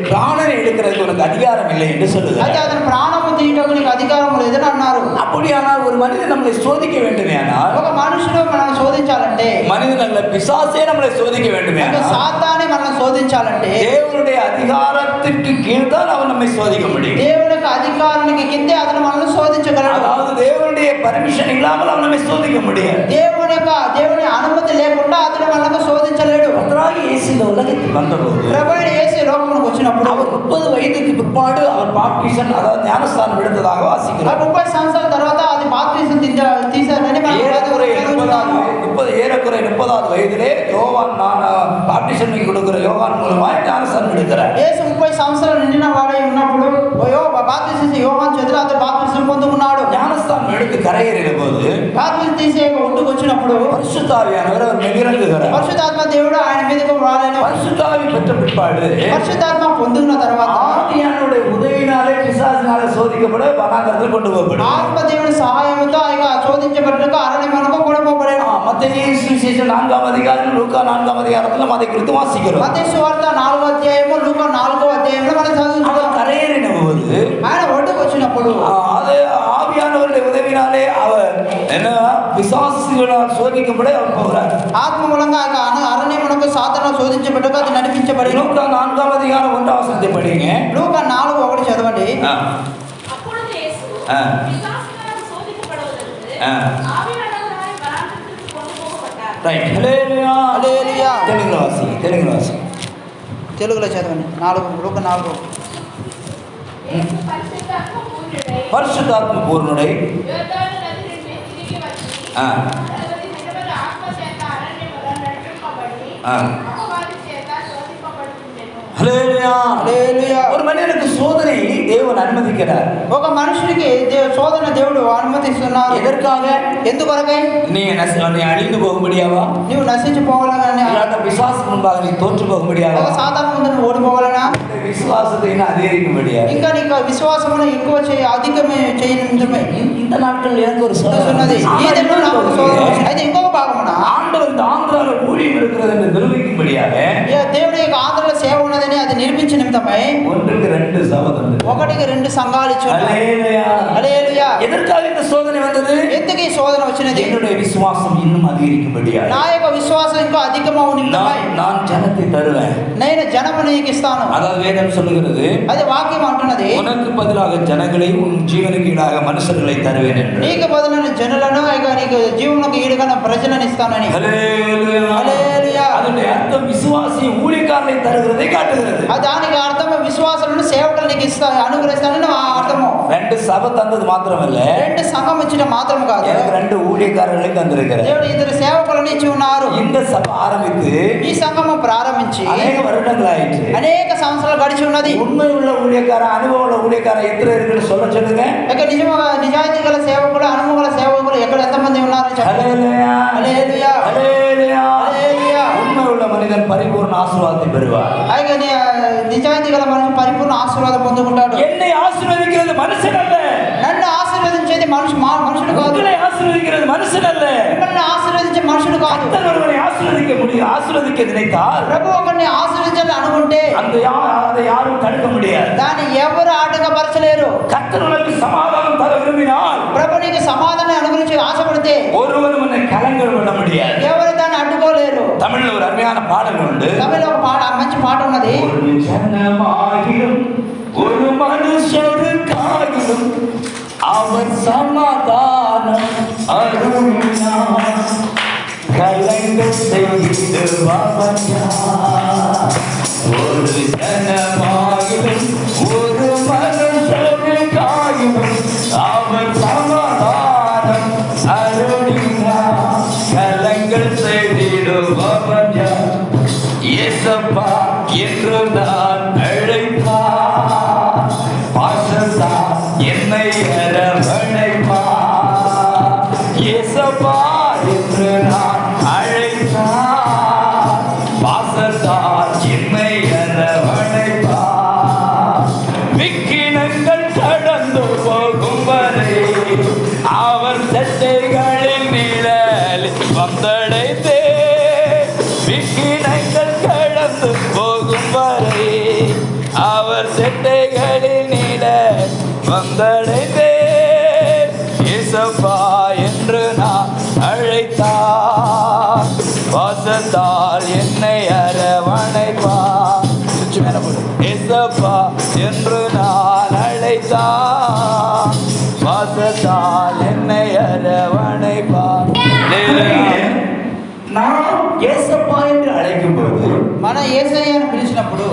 பிராணனை எடுக்கிறதுக்கு உனக்கு அதிகாரம் இல்லை என்று అయితే சொல்லுகிறார். అతను ప్రాణము తీయటకు నీకు అధికారం లేదని అన్నారు. அப்படியானால் ஒரு மனிதன் நம்மளை சோதிக்க வேண்டுமே, ஆனால் ఒక మనుషుడు మనం శోధించాలంటే, மனிதன் அல்ல பிசாசே நம்மளை சோதிக்க வேண்டுமே, అంటే ஆனால் సాతానే మనం శోధించాలంటే தேவனுடைய அதிகாரத்திற்கு கீழ்தான் அவன் நம்மை சோதிக்க முடியும். దేవుని యొక్క అధికారానికి కిందే అతను మనల్ని శోధించగలడు. அதாவது தேவனுடைய பர்மிஷன் இல்லாமல் அவன் நம்மை சோதிக்க முடியாது. దేవుని అనుమతి లేకుండా అతను మనకు శోధించలేడు. கர்த்தராகிய இயேசு இந்த உலகத்தில் வந்தபோது ప్రభువైన యేసు లోకమునకు వచ్చినప్పుడు அவர் 30 வயதுக்கு பிற்பாடு அவர் பாப்டிசன் அதாவது ஞானஸ்தானம் எடுத்ததாக வாசிக்கிறார். 30 సంవత్సరాల తర్వాత అది బాప్తిసం తీశారని మనం ஏறக்குறைய 30வது வயதிலே யோவான் பாப்டிசன் கொடுக்கிற யோவான் மூலமாய் ஞானஸ்தானம் எடுக்கிறார். యేసు 30 సంవత్సరాలు నిండిన వాడై ఉన్నప్పుడు బాప్తిసం యోహాను చేతిలో అతను బాప్తిసం పొందుకున్నాడు. ஞானஸ்தானம் எடுத்து கரையேறின போது బాప్తిసం తీసే ఒడ్డుకు వచ్చినప్పుడు பரிசுத்த ஆவியானவர் அவர் மேலிறங்குகிறார். పరిశుద్ధాత్మ దేవుడు ఆయన మీదకు రాలేను. பரிசுத்த ஆவி பெற்ற பிற்பாடு పరిశుద్ధాత్మ పొందుకున్న తర్వాత ஆவியானுடைய உதவினாலே பிசாசினாலே சோதிக்கப்பட வனாந்தரத்தில் கொண்டு போகப்படும். ఆత్మ దేవుని సహాయంతో ఆయన శోధించబడినకు అరణ్యమునకు కొనుకోబడేను. மத்தேயு சுவிசேஷம் 4ஆம் அதிகாரம் லூக்கா 4ஆம் அதிகாரத்தில் நம்ம அதை குறித்து வாசிக்கிறோம். మత్తయి సువార్త 4వ అధ్యాయము లూకా 4వ అధ్యాయంలో మనం చదువుతున్నాం. கரையேறின போது ఆయన ఒడ్డుకు వచ్చినప్పుడు அது ஆவியானவருடைய உதவினாலே அவர் என்ன பிசாசுகளால் சோதிக்கப்பட அவர் போகிறார். ఆత్మ మూలంగా ఆయన అరణ్యమునకు సాతాను శోధించబడ్డకు అది నడిపించబడి. லூக்கா 4ஆம் அதிகாரம் 1ஆம் வசனத்தை படிங்க. లూకా 4:1 చదవండి. அப்பொழுது இயேசு பிசாசினால் சோதிக்கப்படுவதற்கு ஆவியானவராய் வனாந்தரத்திற்கு கொண்டு போகப்பட்டார். ரைட். ஹல்லேலூயா. హల్లెలూయా. తెలుగులో వాసి. తెలుగులో చదవండి. లూకా 4. యేసు పరిశుద్ధాత్మ పూర్ణుడై పరిశుద్ధాత్మ పూర్ణుడై యోర్దాను నది నుండి తిరిగి వచ్చి ఆ. 40 మగవారి చేత శోధింపబడుతుండెను. హల్లెలూయా. హల్లెలూయా. ஒரு மனிதனுக்கு சோதனை தேவன் அனுமதிக்கிறார். ఒక మనుషుడికి శోధన దేవుడు అనుమతిస్తున్నారు. எதற்காக? ఎందుకొరకై? நீ அழிந்து போகும்படியாவா? నీవు నశించిపోవాలని, இல்லாட்ட விசுவாசம் முன்பாக நீ தோற்று போகும்படியாவா? ఒక సాధారణ ముందు నువ్వు ఓడిపోవాలనా? விசுவாசத்தை அதிகரிக்கும்படியா? ఇంకా నీకు విశ్వాసమును ఎక్కువ అధికమే చేయనిమిత్తమై இந்த நாட்கள் எனக்கு ஒரு ఉన్నది. ఈ దినమున నాకు శోధన వచ్చింది. అయితే ఇంకొక భాగమున ஆண்டவர் இந்த ஆந்திரால ஊழியம் இருக்கிறது என்று நிரூபிக்கும்படியாக దేవుని యొక్క ఆంధ్రలో సేవ ఉన్నదని అది నిరూపించే నిమిత్తమై 1க்கு 2 சபை தந்தது. 1కి 2 సంఘాలు ఇచ్చారు. ஹல்லேலூயா. హల్లెలూయా. எதற்காக இந்த சோதனை வந்தது? ఎందుకు ఈ శోధన వచ్చినది? என்னுடைய விசுவாசம் இன்னும் அதிகரிக்கும்படியாக. నా యొక్క విశ్వాసం ఇంకా అధికమవు నిమిత్తమై நான் ஜனத்தை தருவேன். నేను జనము నీకు ఇస్తాను. அதாவது வேதம் சொல்லுகிறது, అది వాక్యం అంటున్నది, உனக்கு பதிலாக ஜனங்களை உன் ஜீவனுக்கு ஈடாக மனுஷர்களை தருவேன் என்று. నీకు బదులైన జనులను ఇక నీకు జీవనకు ఈడుగా ప్రజలను ఇస్తానని. ஹல்லேலூயா. హల్లెలూయా. அதனுடைய அர்த்தம் விசுவாசி ஊழியக்காரனை தருகிறதை காட்டுகிறது. దానికి అర్థం విశ్వాసులను సేవకులు నీకు అనుగ్రహిస్తానని ఆ అర్థము. 2 சபை தந்தது மாத்திரமல்ல, 2 సంఘం ఇచ్చిన మాత్రం కాదు, எனக்கு 2 ஊழியக்காரர்களை தந்திருக்கிறார். దేవుడు 2 సేవకులను ఇచ్చి ఉన్నారు. இந்த சபை ஆரம்பித்து ఈ సంఘము ప్రారంభించి அநேக வருடங்கள் ஆயிற்று. అనేక సంవత్సరాలు గడిచి ఉన్నది. உண்மை உள்ள ஊழியக்கார, அனுபவம் உள்ள ஊழியக்கார எத்தனை இருக்குன்னு சொல்லுங்க. ఇక నిజాయితీ గల సేవకులు, అనుభవం గల సేవకులు ఎక్కడ ఎంతమంది ఉన్నారని చెప్పండి. ஹல்லேலூயா. హల్లెలూయా. ஹல்லேலூயா. హల్లెలూయా. உண்மை உள்ள மனிதன் பரிபூர்ண ஆசீர்வாதத்தை பெறுவார். అయితే నిజాయితీ గల మనిషి పరిపూర్ణ ఆశీర్వాదం పొందుకుంటాడు. என்னை ஆசீர்வதிக்கிறது மனுஷன் அல்ல, నన్ను ఆశీర్వదించేది మనుషుడు కాదు. உங்களை ஆசீர்வதிக்கிறது மனுஷன் அல்ல, మిమ్మల్ని ఆశీర్వదించే మనుషుడు కాదు. கர்த்தர் ஒருவரை ஆசீர்வதிக்க நினைத்தால் ప్రభు ఒకరిని ఆశీర్వదించాలని అనుకుంటే அதை யாரும் தடுக்க முடியாது. దాన్ని ఎవరు ఆటంకపరచలేరు. கர்த்தர் உனக்கு சமாதானம் தர விரும்பினால், ప్రభు నీకు సమాధానం అనుగురించి ఆశపడితే ஒருவரும் உன்னை கலங்கர விட முடியாது. ఎవరు దాన్ని అడ్డుకోలేరు. தமிழ்ல ஒரு அருமையான பாடல் உண்டு. తమిళ ఒక మంచి పాట ఉన్నది. ஒரு ஜனமாகிலும் ஒரு மனுஷருக்காகிலும் அவர் சமாதானம் அருளினார், கலங்க செய்திடுவார் யார்? ஒரு ஜனமாகிலும் ஒரு மனுஷருக்காகிலும் அவர் சமாதானம் அருளினார், கலங்கள் செய்திடுவார் யார்? இயேசப்பா என்று நான் அழைப்பார், பாசத்தா என்னை அரவணைப்பார். இயேசப்பா என்று நான் அழைத்தார், பாசத்தால் என்னை அரவணைப்பார். விக்கினங்கள் கடந்து போகும் வரை அவர் சட்டைகளின் நிழலில் வந்தடைத்தே, விக்கினங்கள் கடந்து போகும் வரை அவர் செட்டைகளில் நீட வந்தடைந்தே, இயேசப்பா என்று நான் அழைத்தார், வாசத்தால் என்னை அரவணைப்பார். இயேசப்பா என்று நான் அழைத்தார், வாசத்தால் என்னை அரவணைப்பார். நாம் ஏசப்பா என்று அழைக்கும் போது, మన యేసయ్య అని పిలిచినప్పుడు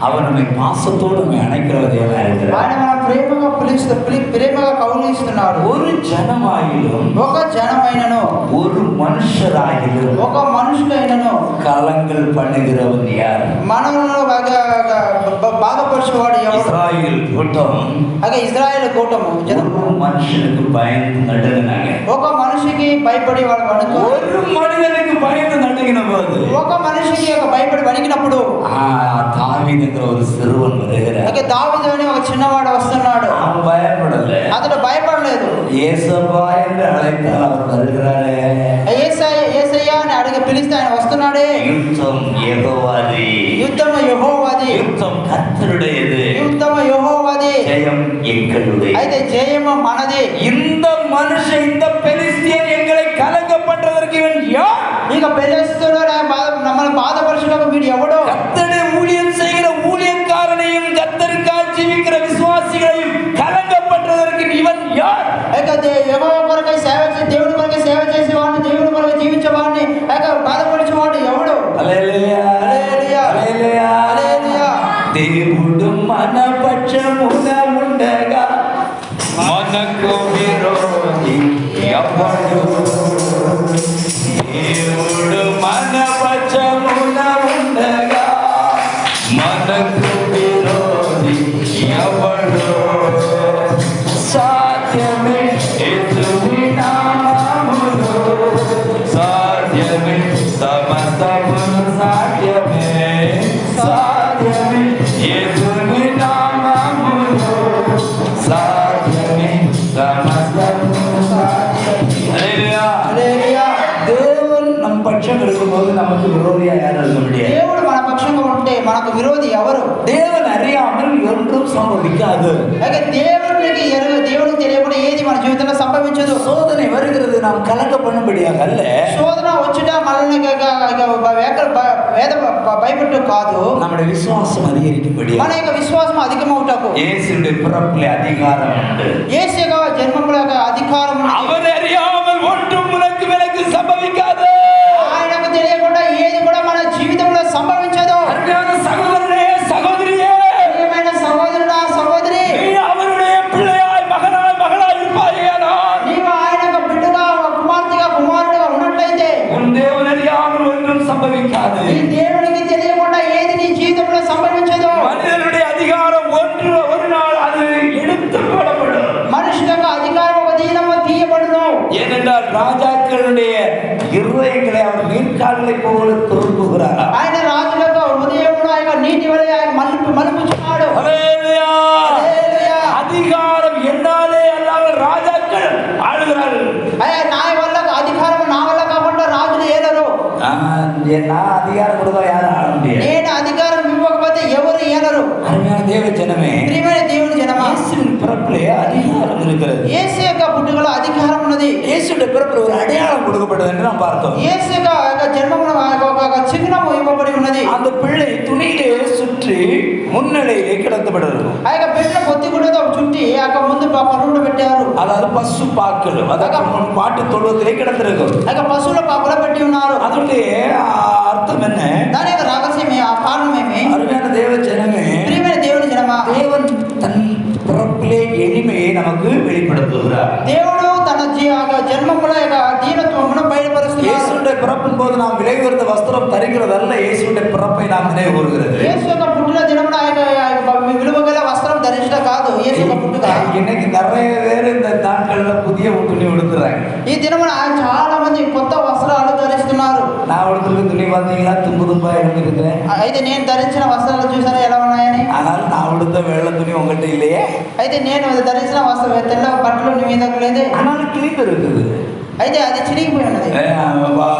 அவர் நம்மை பாசத்தோடு நம்மை அணைக்கிற தேவனாக இருக்கிறார். ఆయన మన ప్రేమగా కౌలిస్తున్నాడు. ஒரு ஜனமாயிலும் ఒక జనమైనను ஒரு మనుషరాగిலும் ఒక మనుషుడైనను கலங்கள் பண்ணுகிறவன் யார்? మనలను బాధపరిచేవాడు ఎవరు? இஸ்ராயேல் கூட்டம் అలాగే ఇజ్రాయేల్ కూటము ஒரு மனுஷனுக்கு பயந்து நடுங்கினாங்க. ఒక మనిషికి భయపడి వాడు వణుకు, ஒரு மனிதனுக்கு பயந்து நடுங்கின போது ఒక మనిషికి భయపడి వణికినప్పుడు தாவீதுங்கிற ஒரு சிறுவன் வருகிறார். అలాగే దావీదు అని ఒక చిన్నవాడు వస్తున్నాడు. அவன் பயப்படல, అతడు భయపడలేదు. ஏசப்பா என்று அழைத்தால் அவர் வருகிறாரே. యేసయ్య అని అడిగి పిలిస్తే ఆయన వస్తున్నాడే. யுத்தம் யெகோவாதி, యుద్ధము యెహోవాది, யுத்தம் கர்த்தருடையது, యుద్ధము యెహోవాది, ஜெயம் எங்களுடைய. అయితే జయము మనది. இந்த மனுஷன், இந்த பெலிஸ்தியன் எங்களை கலங்க பண்றதற்கு இவன் யார்? ఇక పెళ్ళిస్తున్నాడు நம்மளை బాధపరచడానికి వీడు ఎవడో? கர்த்தருடைய ஊழியம் செய்கிற ஊழியக்காரனையும் கர்த்தருக்காக ஜீவிக்கிற விசுவாசிகளையும் கலங்க பண்றதற்கு இவன் யார்? ఇక యెహోవా కొరకై సేవ చేసి, దేవుడి కొరకై సేవ చేసి நம் பட்சம் இருக்கும்போது நமக்கு விரோதியா யாரும் இருக்க முடியாது. దేవుడు మన పక్షంగా ఉంటే మనకు విరోధి ఎవరు? தேவன் அறியாமல் ஒன்றும் சம்பவிக்காது. అయితే దేవునికి తెలియకుండా ఏది మన జీవితంలో సంభవించదు. சோதனை வருகிறது நாம் கலக்க பண்ணும்படியாக அல்ல. శోధన వచ్చుట మనల్ని భయపెట్టు కాదు, நம்முடைய விசுவாசம் அதிகரிக்கும்படியாக. మన యొక్క విశ్వాసం అధికమవుటకు இயேசுவின் பிறப்பிலே அதிகாரம் உண்டு. యేసు యొక్క జన్మములో అధికారం ఉంది. அவர் அறியாமல் ஒன்றும் உனக்கு எனக்கு சம்பவிக்காது. ఆయనకు తెలియకుండా ఏది కూడా మన జీవితంలో సంభవించదు. அருமையான சகோதரனே, சகோதரியே, ప్రియమైన సహోదరుడా, సహోదరి, நீ அவருடைய பிள்ளையாய் மகனாய் மகளாய் இருப்பாயேயானால், నీవు ఆయన యొక్క బిడ్డగా, కుమార్తెగా, కుమారుడుగా ఉన్నట్లయితే உன் தேவன் அறியாமல் ஒன்றும் சம்பவிக்காது. ఈ దేవునికి తెలియకుండా ఏది నీ జీవితంలో సంభవించదు. மனிதனுடைய அதிகாரம் ஒரு நாள் அது எடுத்து போடப்படும். మనిషి యొక్క అధికారం ఒక దినము తీయబడును. ஏனென்றால் ராஜாக்களுடைய இருதயங்களை அவர் நீர்க்கால்களை போல திருப்புகிறார். ఆయన రాజులకు హృదయమును ఆయన నీటి వలె ఆయన మలుపుచున్నాడు. ஹல்லேலூயா. హల్లెలూయా. அதிகாரம் என்னாலே அல்லாமல் ராஜாக்கள் ஆளுகிறார்கள். అయ్యా నా వల్ల అధికారం నా వల్ల కాకుండా రాజులు ఏలరు. நான் அதிகாரம் கொடுத்தா யாரும் ஆள முடியாது. నేను అధికారం ఇవ్వకపోతే ఎవరు ఏలరు. அருமையான தேவ ஜனமே, ప్రియమైన దేవుని జనమా, இயேசுவின் பிறப்பிலே அதிகாரம் இருக்கிறது. యేసు యొక్క పుట్టుకలో అధికారం ఉన్నది. இயேசுடைய பிறப்பில் ஒரு அடையாளம் கொடுக்கப்பட்டது என்று நாம் பார்த்தோம். యేసు యొక్క జన్మమున ఒక చిహ్నము ఇవ్వబడి ఉన్నది. அந்த பிள்ளை துணியிலே சுற்றி முன்னிலையிலே கிடத்தப்படுகிறது. ఆ యొక్క బిడ్డ పొత్తిగుడ్డతో చుట్టి ఆ ముందు పరువులు పెట్టారు. அதாவது பசு பாக்கள், அதாவது பாட்டு தொழுவத்திலே கிடந்திருக்கும். ఆ యొక్క పశువుల పాకలో పెట్టి ఉన్నారు. அதனுடைய அர்த்தம் என்ன? దాని యొక్క రహస్యమే, ఆ కారణమేమి? அருமையான தேவ ஜனமே, ప్రియమైన దేవుని జనమా, தேவன் தன் பிறப்பிலே எளிமையை நமக்கு வெளிப்படுத்துகிறார். దేవుడు తన జన్మముల యొక్క దీనత్వమును బయలుపరుస్తున్నాడు. இயேசுடைய பிறப்பின் போது நாம் விலை உயர்ந்த வஸ்திரம் தருகிறதல்ல, இயேசுடைய பிறப்பை நாம் நினைவு கூறுகிறது. యేసు యొక్క పుట్టిన దినమున ఆయన విలువగల వస్త్రం ధరించడం కాదు, యేసు యొక్క పుట్టుక. இன்னைக்கு நிறைய பேர் இந்த நாட்கள்ல புதிய துணி உடுத்துறாங்க. ఈ దినమున చాలా మంది కొత్త వస్త్రాలు ధరిస్తున్నారు. நான் உடுத்துற துணி பார்த்தீங்களா, தும்பு தும்பா இருந்திருக்கிறேன். అయితే నేను ధరించిన వస్త్రాలు చూసారా ఎలా ఉన్నాయని? ஆனால் நான் உடுத்த வெள்ளை துணி உங்கள்கிட்ட இல்லையே. అయితే నేను ధరించిన వస్త్రం తెల్ల బట్టలు నీ మీద లేదు. ஆனாலும் கிழிப்பு இருக்குது. అయితే అది చిరిగిపోయి ఉన్నది.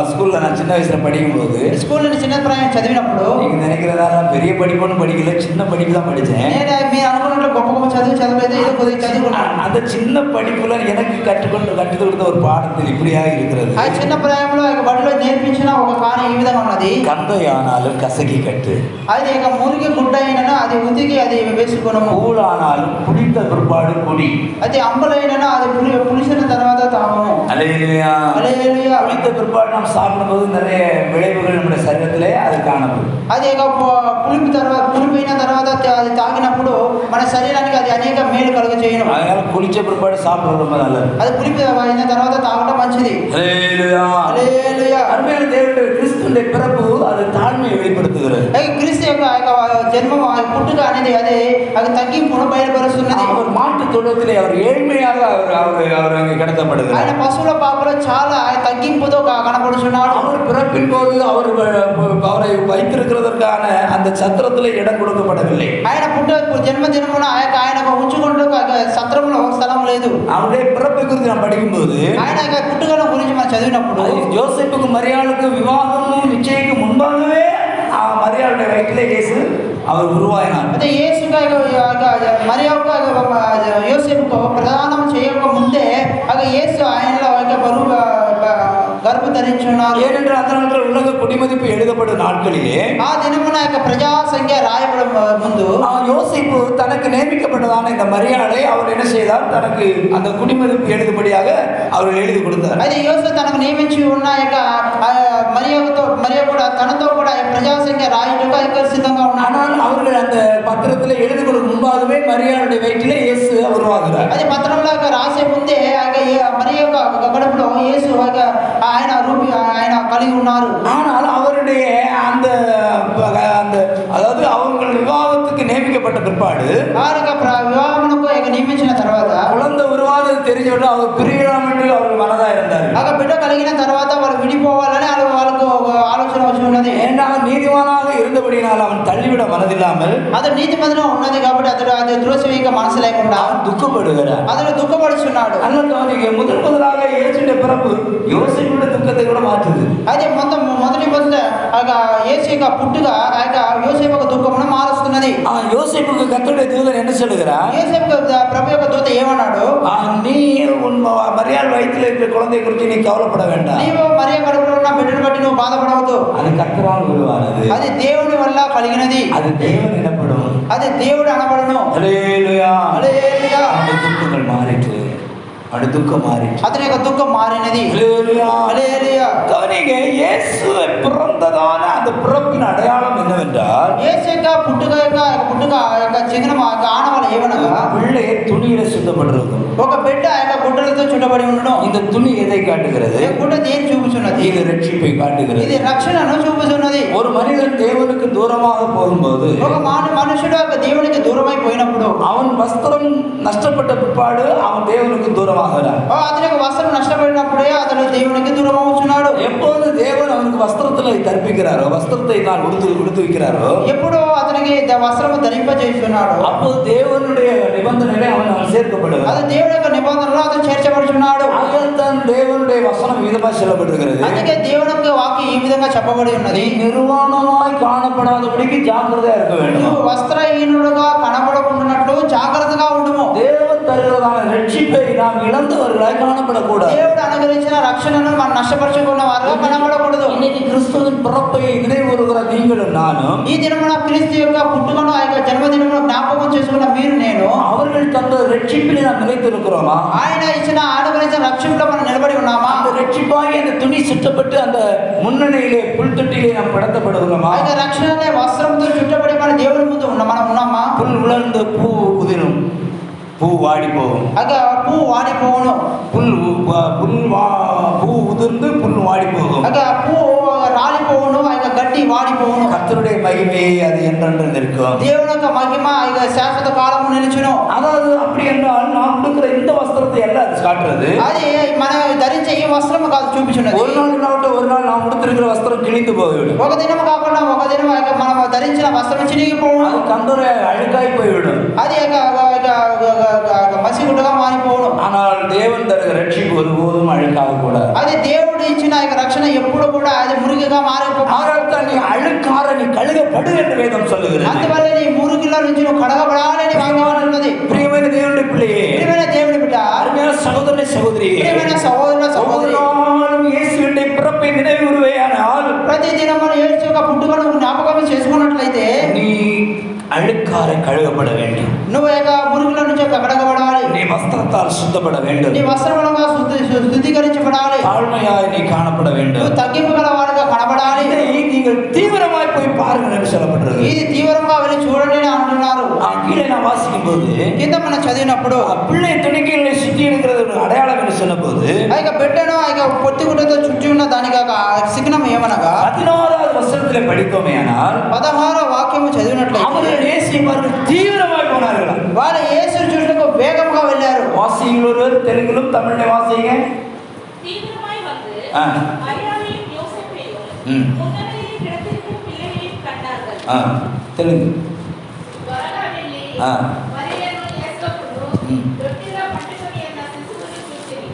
ஸ்கூல்ல நான் சின்ன வயசுல படிக்கும்போது, స్కూల్లో చిన్న ప్రాయం చదివినప్పుడు, நீங்க நினைக்கிறதால பெரிய படிப்புன்னு படிக்கல, சின்ன படிப்பு தான் படித்தேன். నేను మీరు అనుకున్నట్లు గొప్ప గొప్ప చదవలేదు, ఏదో కొద్దిగా చదువుకున్నాను. அந்த சின்ன படிப்புல எனக்கு கற்றுக் கொடுத்த ஒரு பாடத்தில் இப்படியாக இருக்கிறது. ఆ చిన్న ప్రాయంలో బడిలో నేర్పించిన ఒక కాని ఈ విధంగా ఉన్నది. கந்தையானாலும் கசக்கி கட்டு, అది ఇక మురికి గుడ్డ అయినా అది ఉతికి అది వేసుకున్నాము. கூழானாலும் குடித்த பிற்பாடு குடி. అది అంబలైనా అది పులిసిన తర్వాత తాము. அல்லேலூயா. హల్లెలూయా. குடித்த பிற்பாடு நாம் சாப்பிடும்போது நிறைய விளைவுகள் நம்முடைய சரீரத்திலே அது காணப்படும். అది ఇక పులిపోయిన తర్వాత అది తాగినప్పుడు మన శరీరానికి అది అనేక మేలు కలుగ చేయను. அதனால குளிச்ச பிற்பாடு சாப்பிடுறது ரொம்ப நல்லது. అది పులిపి అయిన తర్వాత తాగడం మంచిది. அல்லேலூயா. హల్లెలూయా. அருமையான தேவனுடைய கிறிஸ்துவின் பிறப்பு அது தாழ்மையை வெளிப்படுத்துகிறது. క్రీస్తు యొక్క జన్మం పుట్టుక అనేది అది తగ్గింపును బయలుపరుస్తున్నది. அவர் மாட்டு தொழுவத்திலே அவர் ஏழ்மையாக அவர் அங்கே கிடத்தப்படுகிறார். ఆయన పశువుల పాపలో చాలా తగ్గింపుతో కనపడుచున్నాడు. அவர் பிறப்பின் போது அவரை வைத்திருக்கிறதற்கான அந்த சத்திரத்திலே இடம் கொடுக்கப்படவில்லை. ఆయన జన్మదినమున ఆయనకు ఉంచుకుంటూ సత్రంలో స్థలం లేదు. அவருடைய பிறப்பை குறித்து நாம் படிக்கும்போது, ఆయన పుట్టుకల గురించి మనం చదివినప్పుడు, யோசேப்புக்கு மரியாளுக்கு விவாகமும் நிச்சயிக்கும் முன்பாகவே மரியாளுடைய வயிற்றிலே இயேசு அவர் உருவாயினார். అయితే యేసుగా మరియకు యోసేపుకు ప్రదానం చేయక ముందే యేసు ఆయనలో గర్భ ధరించున్నారు. ஏனென்றால் அந்த நாட்கள் உலக குடிமதிப்பு எழுதப்படும் நாட்களிலே ఆ దినమున ప్రజా సంఖ్య రాయబడం ముందు யோசிப்பு தனக்கு நியமிக்கப்பட்டதான இந்த மரியாதை அவர் என்ன செய்தார், தனக்கு அந்த குடிமதிப்பு எழுதும்படியாக அவர் எழுதி கொடுத்தார். అయితే యోసేపు తనకు నియమించి ఉన్న మరియ కూడా తనతో కూడా ప్రజా సంఖ్య రాయుటకు సిద్ధంగా ఉన్నారు. ஆனால் அவர்கள் அந்த பத்திரத்தில் எழுதி கொடுக்கும் முன்பாகவே மரியாளுடைய வயிற்றிலே இயேசு உருவாகிறார். అది పత్రంలో రాసే ముందే మరి యొక్క గడపలో యేసు ఆయన కలిగి ఉన్నారు. ஆனால் அவருடைய அந்த அதாவது அவர்கள் விவாகத்துக்கு நியமிக்கப்பட்ட பிற்பாடு, వివాహమునకు నియమించిన తర్వాత, குழந்தை உருவானது தெரிஞ்சவுடன் அவர் பிரியலாம் என்று அவர்கள் மனதா இருந்தார். బిడ్డ కలిగిన తర్వాత వాళ్ళు విడిపోవాలని వాళ్ళకు ఆలోచన వచ్చి ఉన్నది. ஏனால் நீதிமானாக இருந்தபடினால் அவன் தள்ளிவிட బలిపీడ మనదిల్లాமல் అతడు నీతిమంతుడు ఉన్నది కాబట్టి అతడు అది ద్రోహం మనసు లేకుండా அவன் துக்கப்படுகிறான். అతడు దుఃఖపడుచున్నాడు. அதனால அவனுக்கு முதலாக இயேசுடைய பிறப்பு யோசேப்புடைய துக்கத்தை கூட மாற்றுது. అయితే మొదటి యేసు యొక్క పుట్టుక ఆ యొక్క యోసేపు యొక్క దుఃఖమును మారుస్తున్నది. யோசேப்புக்கு கர்த்தருடைய தூதன் என்ன சொல்லுகிறார்? యోసేపు ప్రభు యొక్క దూత ఏమన్నాడు? நீ உன் மரியாள் வயிற்றில் இருக்கிற குழந்தை குறித்து நீ கவலைப்பட வேண்டாம். నీవు మరియ కడుపులో ఉన్న బిడ్డను బట్టి నువ్వు బాధపడవద్దు. அது கர்த்தரால் உருவானது. అది దేవుని వల్ల కలిగినది. அது தேவன் எனப்படும். అది దేవుడు అనబడును. హల్లెలూయా హల్లెలూయా. துக்கங்கள் மாறிற்று. துக்கம் மாறிற்று. అతని యొక్క దుఃఖం మారినది. హల్లెలూయా హల్లెలూయా. கவனிங்க, இயேசு பிறந்ததான அந்த பிறப்பின் அடையாளம் என்னவென்றால் యేసు యొక్క పుట్టుక యొక్క చిహ్నం ఆ యొక్క ఆనవాళ్ళు ఏమనగా பிள்ளை துணியில சுத்தப்பட்டிருக்கும். ఒక బిడ్డ ఆ యొక్క గుడ్డలతో చుట్టబడి ఉండడం. இந்த துணி எதை காட்டுகிறது? గుడ్డ దేని చూపుచున్నది? இது ரட்சிப்பை காட்டுகிறது. ఇది రక్షణను చూపుచున్నది. ஒரு மனிதன் தேவனுக்கு தூரமாக போகும்போது ఒక మనుషుడు ఆ దేవునికి దూరమైపోయినప్పుడు அவன் வஸ்திரம் நஷ்டப்பட்ட பிற்பாடு அவன் தேவனுக்கு தூரமாகிறான். అతని యొక్క వస్త్రం నష్టపడినప్పుడే అతడు దేవునికి దూరం అవుతున్నాడు. எப்போது தேவன் அவனுக்கு வஸ்திரத்துல கற்பிக்கிறாரோ, வஸ்திரத்தை நான் கொடுத்து வைக்கிறாரோ, ఎప్పుడు అతనికి వస్త్రము ధరింపజేస్తున్నాడు அப்போ தேவனுடைய நிபந்தனையிலே அவன் சேர்க்கப்படுவான். అది దేవుని యొక్క నిబంధనలో అతను చేర్చబడుతున్నాడు. தான் தேவனுடைய வசனம் விதமாக சொல்லப்பட்டிருக்கிறது. అందుకే దేవుని యొక్క వాక్యం ఈ విధంగా చెప్పబడి ఉన్నది. நிர்வாணமாய் காணப்படாதபடிக்கு ஜாக்கிரதையா இருக்க வேண்டும். నువ్వు వస్త్రహీనుడుగా కనబడకుండానట్లు జాగ్రత్తగా ఉండుము. தேவன் தருகிறதான ரட்சிப்பை நாம் இழந்தவர்களாய் காணப்படக்கூடாது. దేవుడు అనుగ్రహించిన రక్షణను మనం నష్టపరచుకున్న వారుగా కనబడకూడదు. இன்னைக்கு கிறிஸ்துவின் பிறப்பை நினைவுறுகிற நீங்களும் நானும் ఈ దినమున క్రీస్తు యొక్క పుట్టుకను ఆ యొక్క జన్మదినమును జ్ఞాపకం చేసుకున్న మీరు నేను அவர்கள் தந்த ரட்சிப்பில் நாம் நிலைத்திருக்கிறோமா? ఆయన ఇచ్చిన అనుగ్రహించిన రక్షణలో మనం నిలబడి ఉన్నామా? அந்த ரட்சிப்பாகி அந்த துணி சுற்றப்பட்டு அந்த முன்னணியிலே புல்தொட்டிலே நாம் கடத்தப்படுகிறோமா? ఆ యొక్క రక్షణ అనే వస్త్రంతో చుట్టబడి మన దేవుని ముందు మనం ఉన్నామా? புல் உலர்ந்து பூ உதிரும், பூ வாடி போகும். ஆக பூ வாடிపోవును. பூ உதிர்ந்து புல் வாடி போகும். ஆக பூ రాలిపోవును. ఆ యొక్క గడ్డి వాడిపోవును. கர்த்தருடைய மகிமை அது என்றென்று நிற்கும். దేవుని యొక్క మహిమ ఆ యొక్క శాశ్వత కాలం నిలుచును. அதாவது அப்படி என்றால் நாம் கொடுக்கிற இந்த வஸ்திரத்தை எல்லாம் காட்டுறது. అది మనం ధరించే ఈ వస్త్రం కాదు చూపించున్నది. ஒரு நாள் இல்லாவிட்ட ஒரு நாள் நாம் கொடுத்திருக்கிற வஸ்திரம் கிழிந்து போய்விடும். ఒక దినం కాకుండా ఒక దినం మనం ధరించిన వస్త్రం చినిగిపోవును. அது கந்தரை அழுக்காய் போய்விடும். అది మసిగుడ్డగా మారిపోవును. ஆனால் தேவன் தருகிற ரட்சிப்பு ஒருபோதும் அழுக்காக கூடாது. అది దేవుడు ఇచ్చిన ఆ యొక్క రక్షణ ఎప్పుడు కూడా అది మురికిగా மாறத்தான் நீ அழுக்கார நீ கழுகப்படு என்று வேதம் சொல்லுகிறது. అందువల్ల నీ మురికిలో నుంచి నువ్వు కడగబడాలని వాక్యం ఉన్నది. ప్రియమైన దేవుని పిల్లయే, ప్రియమైన దేవుని బిడ్డ, அருமையான சகோதரனே சகோதரியே, ప్రియమైన సహోదర సహోదరి, இயேசுவின் பிறப்பை நினைவுறுவேயானால் ప్రతి దినం మనం యేసు యొక్క పుట్టుకను జ్ఞాపకం చేసుకున్నట్లయితే நீ அழுக்கார கழுகப்பட வேண்டும். నువ్వు యొక్క మురికిలో నుంచి కడగబడాలి. நீ வஸ்திரத்தால் சுத்தப்பட வேண்டும். నీ వస్త్రములుగా శుద్ధీకరించబడాలి. தாழ்மையாய் நீ காணப்பட வேண்டும். నువ్వు తగ్గింపు గల వాడుగా కనబడాలి. இதை நீங்கள் தீவிரமாய் போய் பாருங்கள் என்று சொல்லப்பட்டிருக்கு. ఇది తీవ్రంగా వెళ్ళి చూడండి అని అంటున్నారు. கீழே நான் வாசிக்கும் போது కింద మనం చదివినప్పుడు பிள்ளை துணிக்கைகளை சுற்றி இருக்கிறது ஒரு அடையாளம் என்று சொன்ன போது ఆ యొక్క బిడ్డను ఆ యొక్క పొత్తి గుడ్డతో చుట్టి ఉన్న దానికి చిహ్నం ఏమనగా 16வது வசனத்திலே படித்தோமேயானால் 16వ వాక్యము చదివినట్లయితే அவர்கள் இயேசுவை பார்த்து தீவிரமாய் போனார்கள். వాళ్ళు యేసును చూడటకు వేగంగా వెళ్ళారు. வாசிகள் ஒருவர் தெலுங்கிலும் தமிழ்ல வாசிங்க. தீவிரமாய் வந்து ஆ. மரியாதையும் யோசேப்பையும் முன்னணியில் கிடத்திருக்கும் பிள்ளையையும் கண்டார்கள். தெலுங்கு. త్వరగా వెళ్ళి ఆ. మరియను యేసుకును రొట్టెలో పట్టుకొని ఉన్న శిశువును చూసిరి.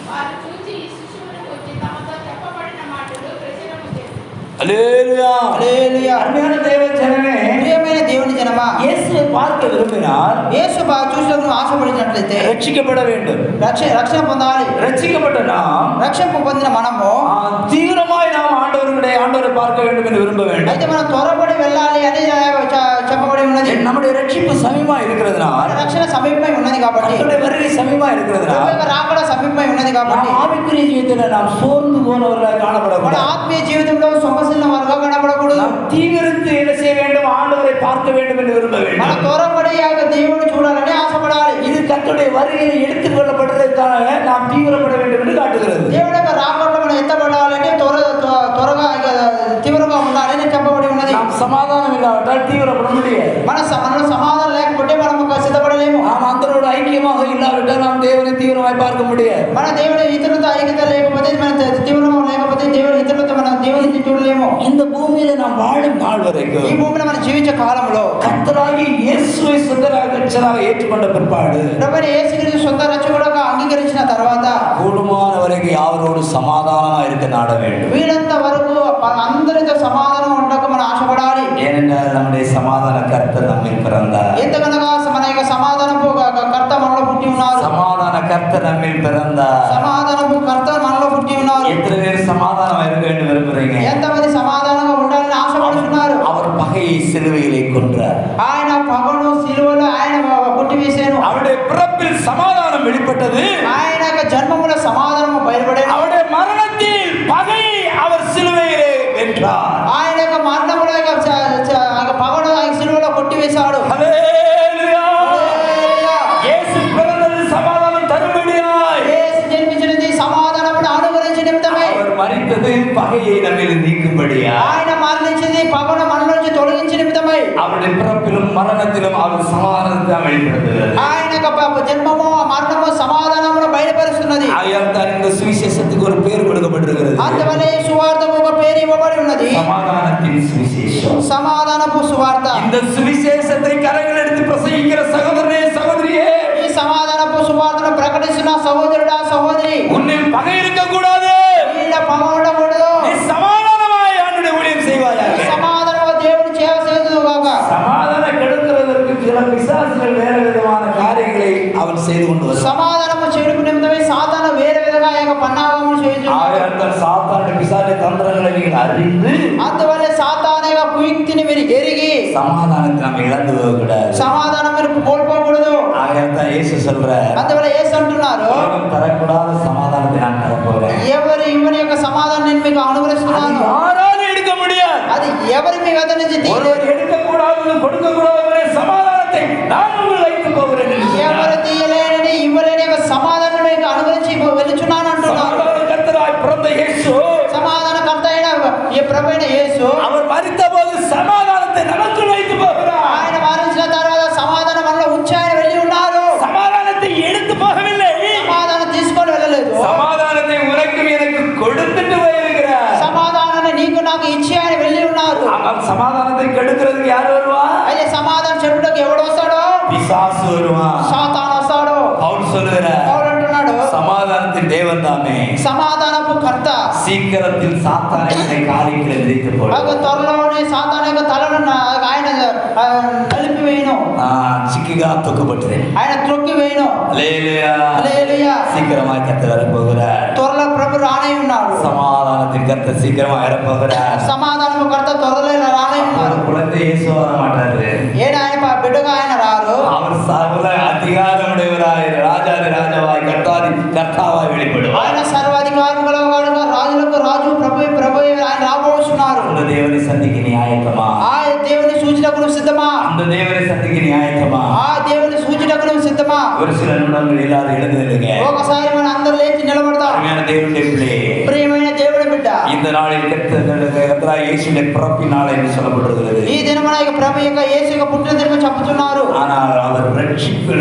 వారు చూచి ఈ శిశువును గురించి తమతో చెప్పబడిన మాటలు ప్రచురము చేసిరి. அல்லேலூயா. హల్లెలూయా. அருமையான தேவ ஜனமே, ప్రియమైన దేవుని జనమా, இயேசுவை பார்க்க விரும்பினால் యేసు చూడటకు ఆశపడినట్లయితే ரட்சிக்கப்பட வேண்டும். రక్షణ పొందాలి. ரட்சிக்கப்பட்ட நாம் రక్షణ పొందిన మనము தீவிரமாய் நாம் ஆண்டவரை பார்க்க வேண்டும் என்று விரும்ப வேண்டும். అయితే మనం త్వరపడి వెళ్ళాలి అని చెప్పబడి ఉన్నది. நம்முடைய ரட்சிப்பு சமீபமா இருக்கிறதுனால், రక్షణ సమీపమై ఉన్నది కాబట్టి, கர்த்தருடைய வருகை சமீபமா இருக்கிறதுனால் రాకడ సమీపమై ఉన్నది కాబట్టి நாம் ஆவிக்குரிய ஜீவிதத்தில் நாம் சோர்ந்து போனவர்களாக మన காணப்படக்கூடாது. ఆత్మీయ జీవితంలో సొమ్మసిల్లిన వారుగా కనబడకూడదు. நாம் தீவிரத்து என்ன செய்ய வேண்டும்? ஆண்டவரை பார்க்க வேண்டும் என்று விரும்ப మన வேண்டும். త్వరపడి ఆ దేవుని చూడాలని ఆశపడాలి. இது கர்த்தருடைய வருகையில் எடுத்துக் கொள்ளப்படுவதற்காக நாம் தீவிரப்பட வேண்டும் என்று காட்டுகிறது. దేవుడి యొక్క రాకడలో మనం ఎత్తబడాలంటే త్వరగా తీవ్రంగా ఉండాలని చెప్పబడి ఉన్నది. நாம் சமாதானம் இல்லாவிட்டால் தீவிரப்பட முடியாது. మనలో సమాధానం లేకపోతే మనం సిద్ధపడలేము. நாம் அந்தரோட ஐக்கியமாக இல்லாவிட்டால் நாம் தேவனை தீவிரமாய் பார்க்க முடியாது. మన దేవుని ఇతరులతో ఐక్యత లేకపోతే మన తీవ్రంగా లేకపోతే దేవుని ఇతరులతో మన దేవుని చూడలేము. இந்த பூமியில நாம் வாழும் நாள் நாள் ఈ வரைக்கும் భూమిలో మనం జీవించే కాలంలో கர்த்தராகி இயேசுவை சொந்த ரட்சகராக ஏற்றுக்கொண்ட பிற்பாடு ప్రభువైన యేసుక్రీస్తు సొంత రక్షకుడుగా అంగీకరించిన తర్వాత கூடுமான வரைக்கும் யாரோடு சமாதானமா இருக்க நாட வேண்டும். వీలంత వరకు అందరితో సమాధానం ఉండకు మనం ఆశపడాలి. ஏனென்றால் நம்முடைய சமாதான கர்த்தர் நம்மில் பிறந்தார். ఎంతకనగా మన యొక్క సమాధానపు కర్త మనలో పుట్టి ఉన్నారు. சமாதான கர்த்தர் நம்மில் பிறந்தார். సమాధానపు కర్త మనలో పుట్టి ఉన్నారు. எத்தனை பேர் சமாதானம் இருக்க வேண்டும் விரும்புறீங்க? ఎంతమంది సమాధానంగా ఉండాలని ఆశపడుతున్నారు? அவர் பகையை சிலுவையிலே கொன்றார். ఆయన పగను సిలువలో ఆయన కొట్టివేశాను. அவருடைய பிறப்பில் சமாதானம் வெளிப்பட்டது. ఆయన యొక్క జన్మములో సమాధానము బయలుపడేను. அவருடைய மரணத்தில் பகையை அவர் சிலுவையிலே வென்றார். ఆయన యొక్క మరణములో పగను ఆయన సిలువలో కొట్టివేశాడు. ஹல்லேலூயா. இயேசு பிறந்தது சமாதானம் தரும்படியாய். యేసు జన్మించినది సమాధానమును అనుగ్రహించే నిమిత్తమై. அவர் మరిத்தது పகையை நம்மில் நீக்கும்படியாய். ఆయన మరణించింది పగను మన నుంచి తొలగించే నిమిత్తమై. அவருடைய பிறப்பிலும் மரணத்திலும் அவர் சமாதானத்தை வெளிப்படுத்துகிறார். ఆయన యొక్క జన్మము మరణము సమాధానమును బయలుపరుస్తున్నది. ஆகையால் தான் இந்த சுவிசேஷத்துக்கு ஒரு பேர் கொடுக்கப்பட்டிருக்கிறது. అందువల్ల ఈ సువార్తకు ఒక పేరు ఇవ్వబడి ఉన్నది, சமாதானத்தின் சுவிசேஷம். సమాధానపు సువార్త. இந்த சுவிசேஷத்தை கரங்கள் எடுத்து பிரசங்கிக்கிற சகோதரனே சகோதரியே, ఈ సమాధానపు సువార్తను ప్రకటిస్తున్న సహోదరుడా సహోదరి, உன்னில் பகை இருக்க கூடாது. వీళ్ళ పగ ఉండకూడదు. நீ சமாதானமாய் ஆண்டவருடைய ஊழியம் செய்வாயாக. సమాధానము దేవుడు చేయసేదు కాక. சமாதானம் கெடுக்கிறதற்கு சில பிசாசுகள் வேறு விதமான காரியங்களை அவன் செய்து கொண்டு வருகிறான். సమాధానము చెడుకు నిమిత్తమై సాతాను వేరే విధంగా యొక్క పన్నాగములు చేయుచున్నాడు. ஆகையால் சாத்தானுடைய பிசாசு தந்திரங்களை நீங்கள் அறிந்து అందువల్ల సాతాను యొక్క కుయుక్తిని మీరు ఎరిగి சமாதானத்தை நம்ம இழந்து போகக்கூடாது. సమాధానం మీరు కోల్పోకూడదు. ஆகையால் தான் இயேசு சொல்றார், అందువల్ల యేసు అంటున్నారు, உலகம் தரக்கூடாத சமாதானத்தை நான் தரப்போறேன். ఎవరు ఇవ్వని యొక్క సమాధానం నేను మీకు அது అనుగ్రహిస్తున్నాను. யாராலும் எடுக்க முடியாது. అది ఎవరి మీ వద్ద నుంచి ஒருவர் எடுக்கக்கூடாது கொடுக்கக்கூடாது சமாதானத்தை நான் உங்களுக்கு வைத்து போகிறேன் என்று ఎవరు சொன்னார். తీయలేనని ఇవ్వలేని యొక్క సమాధానం మీకు అనుగ్రహించి వెళ్ళుచున్నాను అంటున్నారు. சமாதான கர்த்தராய் பிறந்த இயேசு సమాధానకర్త అయిన ఈ ప్రభు అయిన యేసు அவர் மரித்த போது சமாதானத்தை நமக்கு வைத்து போகிறார். ఆయన మరణించిన తర్వాత సమాధానం మనలో ఉంచి ఆయన వెళ్ళి ఉన్నారు. சமாதானத்தை எடுத்து போகவில்லை, సమాధానం తీసుకొని వెళ్ళలేదు. சமாதானத்தை உனக்கும் எனக்கு கொடுத்துட்டு போயிருக்கிறார். సమాధానాన్ని నీకు నాకు ఇచ్చి ఆయన వెళ్ళి ఉన్నారు. ஆனால் சமாதானத்தை கெடுக்கிறதுக்கு யார் வருவா? అయితే సమాధానం చెడుటకు ఎవడు వస్తాడో? பிசாசு வருவான். సాతాను వస్తాడు. பவுல் சொல்லுகிறார், పౌలు అంటున్నాడు, சமாதானத்தின் தேவன் தாமே సమాధానపు కర్త சீக்கிரத்தில் சாத்தானை காரியங்களை விதித்து போடும். త్వరలోనే సాతాను యొక్క తలను ఆయన కలిపివేయను, சிக்கிகா தொக்கப்பட்டது. ఆయన త్రొక్కి వేయను. அல்லேலூயா. హల్లెలూయా. சீக்கிரமாய் கர்த்தர் வரப்போகிறார். త్వరలో ప్రభు రానై ఉన్నాడు. சமாதானத்தின் கர்த்தர் சீக்கிரமா வரப்போகிறார். సమాధానము కర్త త్వరలో రానై ఉన్నాడు. அவர் குழந்தை இயேசு வர மாட்டாரு. ఏడు ఆయన బిడ్డగా ఆయన రారు. அவர் சர்வ அதிகாரமுடையவராய் ராஜாதி ராஜாவாய் கர்த்தாதி கர்த்தாவாய் வெளிப்படுவார். ఆయన సర్వాధికారముల వాడుగా రాజులకు రాజు ప్రభు ప్రభు ఆయన రాబోతున్నారు. அந்த தேவனை சந்திக்க நீ ஆயத்தமா? ఆ దేవుని సూచనకు నువ్వు సిద్ధమా? அந்த தேவனை சந்திக்க நீ ஆயத்தமா? ఆ దేవుని సూచనకు నువ్వు సిద్ధమా? ஒரு சில நிமிடங்கள் எல்லாரும் எழுந்து நில்லுங்க. ఒకసారి మన అందరూ లేచి నిలబడతాం. அருமையான தேவனுடைய பிள்ளை, ప్రియమైన దేవుని బిడ్డ, இந்த நாளில் கர்த்தராகிய இயேசுவின் பிறப்பின் நாள் என்று சொல்லப்படுகிறது. ఈ దినమున యొక్క ప్రభు యొక్క యేసు యొక్క పుట్టినదినం చెప్పుతున్నారు. ஆனால் அவர்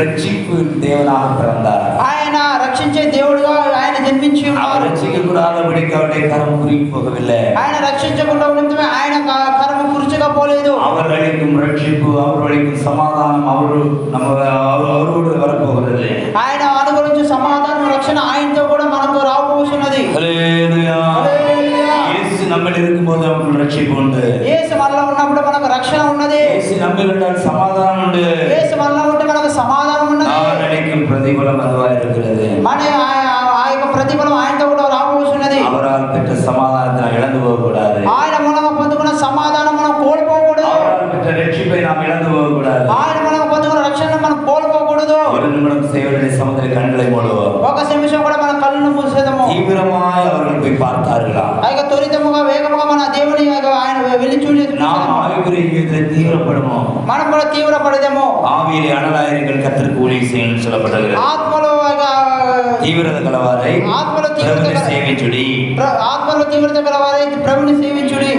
ரட்சிப்பு தேவனாக பிறந்தார். ఆయన రక్షించే దేవుడుగా ఆయన జన్మించి அவர் ఉన్నారు. ரட்சிக்க கூடாதபடிக்கு அவருடைய கரம் குறுகி போகவில்லை. ఆయన రక్షించకుండా నిమిత్తమే ఆయన కరము కుర్చగా పోలేదు. அவர் அளிக்கும் ரட்சிப்பு, அவர் அளிக்கும் சமாதானம் அவரோடு வரப்போகிறது. ఆయన అనుగురించి సమాధానం రక్షణ ఆయనతో కూడా మనకు రాబోతున్నది. ஹல்லேலூயா. హల్లెలూయా. இயேசு நம்மில் இருக்கும்போது நமக்கு ரட்சிப்பு உண்டு. యేసు మనలో ఉన్నప్పుడు మనకు రక్షణ ఉన్నది. இயேசு நம்மில் இருந்தால் சமாதானம் உண்டு. యేసు మనలో ఉంటే మనకు సమాధానం ఉన్నది. நான் நினைக்கும் பிரதிபலம் அதுவா இருக்கிறது. మన ఆ యొక్క ప్రతిఫలం ఆయనతో కూడా రాబోతున్నది. அவரால் பெற்ற சமாதானத்தை நாம் இழந்து போகக்கூடாது. ఆయన మూలంగా పొందుకున్న సమాధానం మనం కోల్పోకూడదు. அவரால் பெற்ற ரட்சிப்பை நாம் இழந்து போகக்கூடாது. ఆయన మూలంగా పొందుకున్న రక్షణ మనం కోల్పోకూడదు. ஒரு நிமிடம் செய்வதற்கு சமுதிர கண்களை மூடுவோம். ఒక నిమిషం కూడా మన కళ్ళను మూసేదము. தீவிரமாய் அவர்கள் போய் பார்த்தார்களா? ఆయన త్వరితముగా వేగముగా మన దేవుని ఆయన వెళ్ళి நாம் ஆவிக்குரிய ஜீவிதத்தில் தீவிரப்படுமோ? మనం కూడా తీవ్రపడదేమో. ஆவியிலே அனலாயிரங்கள் கர்த்தருக்கு ஊழியம் செய்யணும்னு சொல்லப்படுகிறது. ఆత్మలో தீவிரத கலவாரை ఆత్మలో తీవ్రత சேவிச்சுடி. ఆత్మలో తీవ్రత గలవారైతే ప్రభుని సేవించుడి.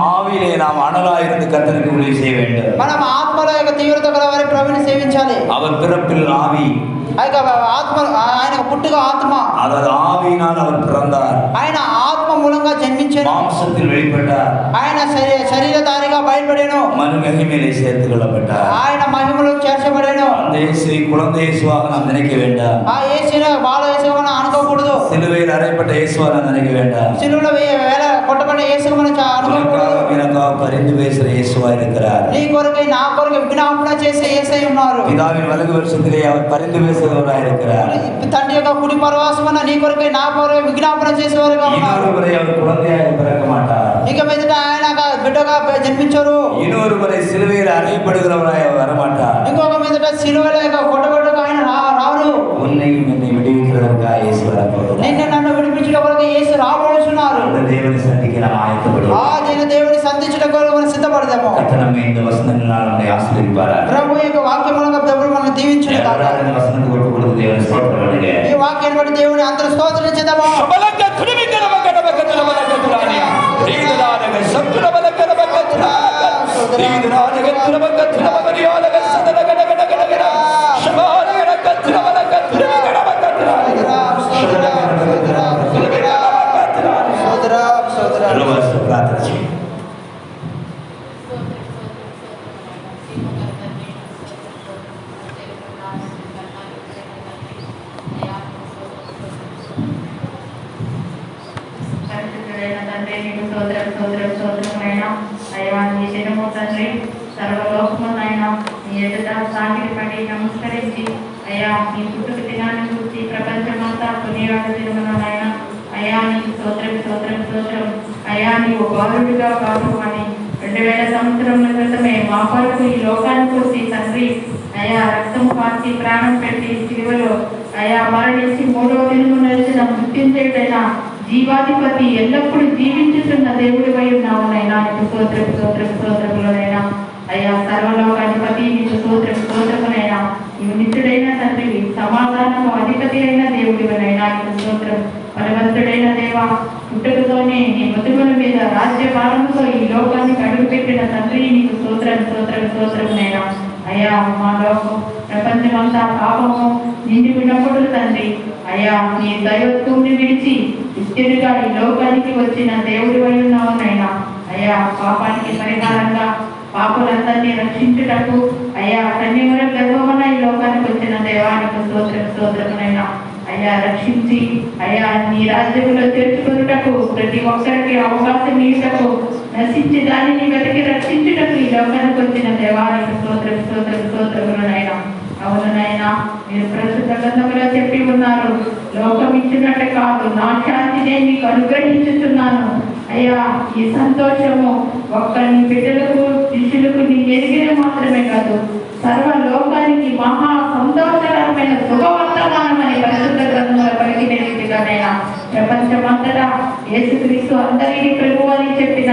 ஆவியிலே நாம் அனலாயிருந்து கர்த்தருக்கு ஊழியம் செய்ய வேண்டும். మనం ఆత్మలో యొక్క తీవ్రత గలవారి ప్రభుని సేవించాలి. அவர் பிறப்பில் ஆவி, ఆత్మ ఆయన పుట్టుక ఆత్మ, அதாவது ஆவியினால் அவர் பிறந்தார். ఆయన ఆత్మ మూలంగా జన్మించాను, மாம்சத்தில் வெளிப்பட்டார், ఆయన శరీరధారిగా బయలుపడాను, மனு மகிமையிலே சேர்த்துக் கொள்ளப்பட்டார். ఆయన మహిమలో చేర్చబడాను. அந்த இயேசுவை குழந்தை இயேசுவாக நாம் நினைக்க வேண்டாம். ఆ యేసుని బాల యేసుగా మనం అనుకోకూడదు. சிலுவையில் அறையப்பட்ட இயேசுவாக நாம் நினைக்க வேண்டாம். సిలువలో వేల కొట్టబడిన యేసుగా మనం అనుకోకూడదు. உனக்காக எனக்காக பரிந்து பேசுகிற இயேசுவா இருக்கிறார். నీ కొరకై నా కొరకై విజ్ఞాపన చేసే యేసయ్య ఉన్నారు. பிதாவின் வலது வருஷத்திலே அவர் பரிந்து பேசுகிறவராக இருக்கிறார். తండ్రి యొక్క కుడి పరవాసమున నీ కొరకై నా కొరకై విజ్ఞాపన చేసేవారుగా ఉన్నారు. இன்னொரு முறை அவர் குழந்தையாக பிறக்க மாட்டார். ఇక మీదట ఆయన బిడ్డగా జన్మించరు. இன்னொரு முறை சிலுவையில் அறையப்படுகிறவராக அவர் வரமாட்டார். ఇంకొక మీదట సిలువలో కొట్టబడ్డగా ఆయన రారు. உன்னையும் என்னை விடுவிக்கிறதற்காக இயேசு வரப்போகிறார். నిన్ను నన్ను విడిపించడం కొరకు యేసు రాబోతున్నారు. அந்த தேவனை சந்திக்க நாம் ஆயத்தப்படுவோம். ఆ దేవుని సంధించడం కొరకు మనం సిద్ధపడదాము. கர்த்தர் நம்மை இந்த வசனங்களால் நம்மை ఆశీర్వదింపారాக. ప్రభు యొక్క వాక్యం మూలంగా దేవుడు మనల్ని దీవించును గాక. இந்த வசனத்தை ஒப்பு கொடுத்து தேவனை ஸ்தோத்திரம் பண்ணுங்க. ఈ వాక్యాన్ని బట్టి దేవుని అందరూ స్తోత్రం చేద్దాము. శబలక తుడిమికల బకట బకతల బలక తురానియా రీదలానగ సత్తుల బలకల బకతురా రీదలానగ తురబక తురబగరియాలగ సదలగడ గడ గడ గడ శబాలగడ కత్తుల బలక తురిమికల బకతురా ప్రార్థన చేయండి. సర్వలోకమునైనా నీ ఎదుట సాగిలపడి నమస్కరించి అయ్యా నీ పుట్టుక దినాన్ని గురించి ప్రపంచమంతా కొనియాడుతున్ననాయన అయ్యా నీకు స్తోత్రం స్తోత్రం స్తోత్రం. అయ్యా నీవు బాలుడిగా కాపుమని 2000 సంవత్సరముల క్రితమే మా కొరకు ఈ లోకానికి వచ్చి తండ్రి అయ్యా రక్తము కార్చి ప్రాణం పెట్టి సిలువలో అయ్యా మరణించి 3వ దినము నడిచిన మృత్యుంజయుడైన జీవాధిపతి ఎల్లప్పుడూ జీవించుతున్న దేవుడివై ఉన్నావునైనా నీకు స్తోత్రం స్తోత్రం స్తోత్రములనైనా అయ్యా సర్వలోకాధిపతి నీకు స్తోత్రం స్తోత్రమునైనా నీవు నిత్యుడైన తండ్రివి సమాధానము అధిపతి అయిన దేవుడివనైనా నీకు స్తోత్రం. బలవంతుడైన దేవా పుట్టుకతోనే నీ మధువుల మీద రాజ్యభారంతో ఈ లోకాన్ని అడుగుపెట్టిన తండ్రి నీకు స్తోత్రం స్తోత్రం స్తోత్రమునైనా అయ్యా మా లోకం ప్రపంచమంతా పాపము నిండి వినప్పుడు తండ్రి అయ్యా నీ దైవత్వంని విడిచి నిత్యుడిగా ఈ లోకానికి వచ్చిన దేవుడివై ఉన్నావునైనా అయ్యా పాపానికి పరిహారంగా పాపులందరినీ రక్షించుటకు అయ్యా కన్యమర గర్భమున ఈ లోకానికి వచ్చిన దేవానికి స్తోత్రం స్తోత్రమునైనా అయ్యా రక్షించి అయ్యా నీ రాజ్యములో చేర్చుకున్నటకు ప్రతి ఒక్కరికి అవకాశం ఇవ్వటకు నశించి దానిని వెతికి రక్షించుటకు ఈ లోకానికి వచ్చిన దేవానికి స్తోత్రం స్తోత్రం స్తోత్రములనైనా అవునైనా మీరు ప్రస్తుత గ్రంథంలో చెప్పి ఉన్నారు, లోకం ఇచ్చినట్టు కాదు నా శాంతినే మీకు అనుగ్రహించుతున్నాను. అయ్యా ఈ సంతోషము ఒక్క నీ బిడ్డలకు శిష్యులకు నీ ఎరిగిన మాత్రమే కాదు సర్వలోకానికి మహా సంతోషకరమైన శుభవర్తమానం అని పరిశుద్ధ గ్రంథంలో పలికిన రీతిగానైనా ప్రపంచమంతటా యేసుక్రీస్తు అందరికీ ప్రభు అని చెప్పిన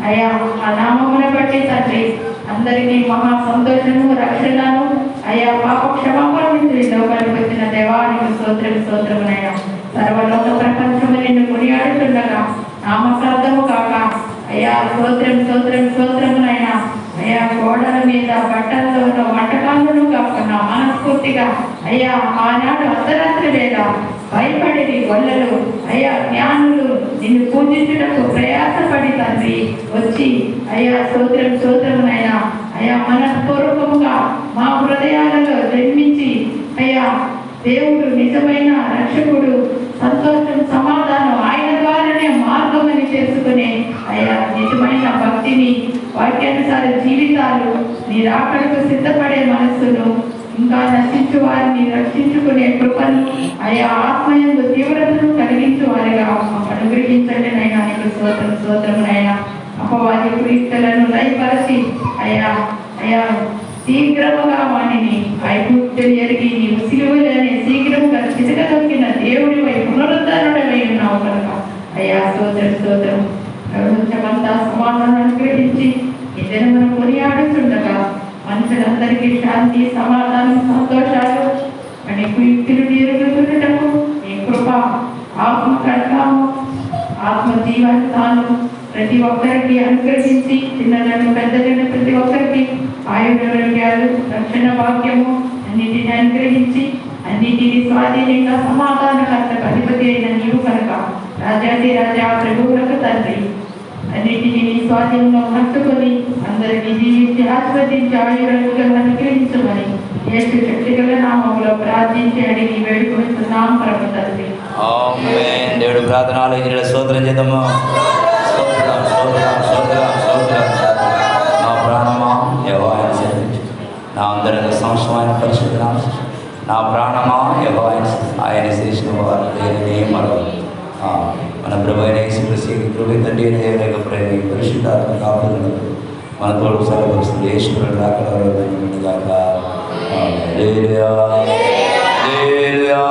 అయ్యా ఆ నామమును బట్టి తండ్రి అందరికీ మహా సంతోషము రక్షణను అయ్యా పాప క్షమాపణ లోకానికి వచ్చిన దేవానికి స్తోత్రం స్తోత్రమునైనా సర్వలోక ప్రపంచము నిన్ను కొనియాడుతుండగా నామకార్థము కాక అయ్యా స్తోత్రం స్తోత్రం స్తోత్రమునైనా అయ్యా గోడల మీద బట్టలలోనూ వంటకాలను కాకుండా మనస్ఫూర్తిగా అయ్యా ఆనాడు అర్ధరాత్రి వేళ భయపడేది గొల్లలు అయ్యా జ్ఞానులు నిన్ను పూజించుటకు ప్రయాసపడి తండ్రి వచ్చి అయ్యా స్తోత్రం స్తోత్రమునైనా అయ్యా మనస్పూర్వకముగా మా హృదయాలలో జన్మించి అయ్యా దేవుడు నిజమైన రక్షకుడు సంతోషం సమాధానం ఆయన ద్వారానే మార్గమని చేసుకునే అయ్యా నిజమైన భక్తిని వాక్యానుసార జీవితాలు నీ రాకడకు సిద్ధపడే మనస్సును ఇంకా నశించు వారిని రక్షించుకునే కృపను అయ్యా ఆత్మయందు తీవ్రతను కలిగించు వారిగా అనుగ్రహించండి నైనా నీకు స్తోత్రం స్తోత్రమునైనా అపవాది క్రీస్తులను లయపరచి అయ్యా అయ్యా శీఘ్రముగా వాణిని ఐగుప్తులు ఎరిగి నీవు సిలువలోనే శీఘ్రముగా చితకదొక్కిన దేవుడి వై పునరుద్ధరణుడై ఉన్నావు కనుక అయ్యా స్తోత్రం స్తోత్రం ప్రపంచమంతా సమాధానం అనుగ్రహించి ఈ దినమును కొనియాడుతుండగా మనుషులందరికీ శాంతి సమాధానం సంతోషాలు అని కుయుక్తులు ఎరుగుతున్నటకు నీ కృప ఆత్మ కడతాము ఆత్మ జీవస్తాను ప్రతి ఒక్కరికి అనుగ్రహించి చిన్నలను పెద్దలను ప్రతి ఒక్కరికి ఆయుర్వేద్యాలు రక్షణ భాగ్యము అన్నిటిని అనుగ్రహించి అన్నిటిని స్వాధీనంగా సమాధానకర్తకు అధిపతి అయిన నీవు కనుక రాజాది రాజా ప్రభువులకు తండ్రి అన్నిటినీ నీ స్వాధీనంలో హత్తుకొని అందరినీ జీవించి ఆస్వాదించి ఆయుర్వేదాలను అనుగ్రహించమని యేసు శక్తిగల నామములో ప్రార్థించి అడిగి వేడుకుంటున్నాం ప్రభు తండ్రి. ఆమేన్. దేవుడు ప్రార్థన ఆలోచన స్తోత్రం చేద్దాము. స్తోత్రం స్తోత్రం స్తోత్రం స్తోత్రం. నా ప్రాణమా యెహోవాను సేవించు, నా అందరిలో సంవత్సరమైన పరిశుద్ధ నా ప్రాణమా యెహోవాను ఆయన చేసిన వారు దేనిని మరవదు. మన ప్రభు అయిన యేసుక్రీస్తు కృప తండ్రి అయిన దేవుని యొక్క ప్రేమ పరిశుద్ధాత్మ కాపుదలను మన తోడు సర్వపరుస్తుంది. యేసుక్రీస్తు రాకడ గాక. హల్లెలూయా హల్లెలూయా.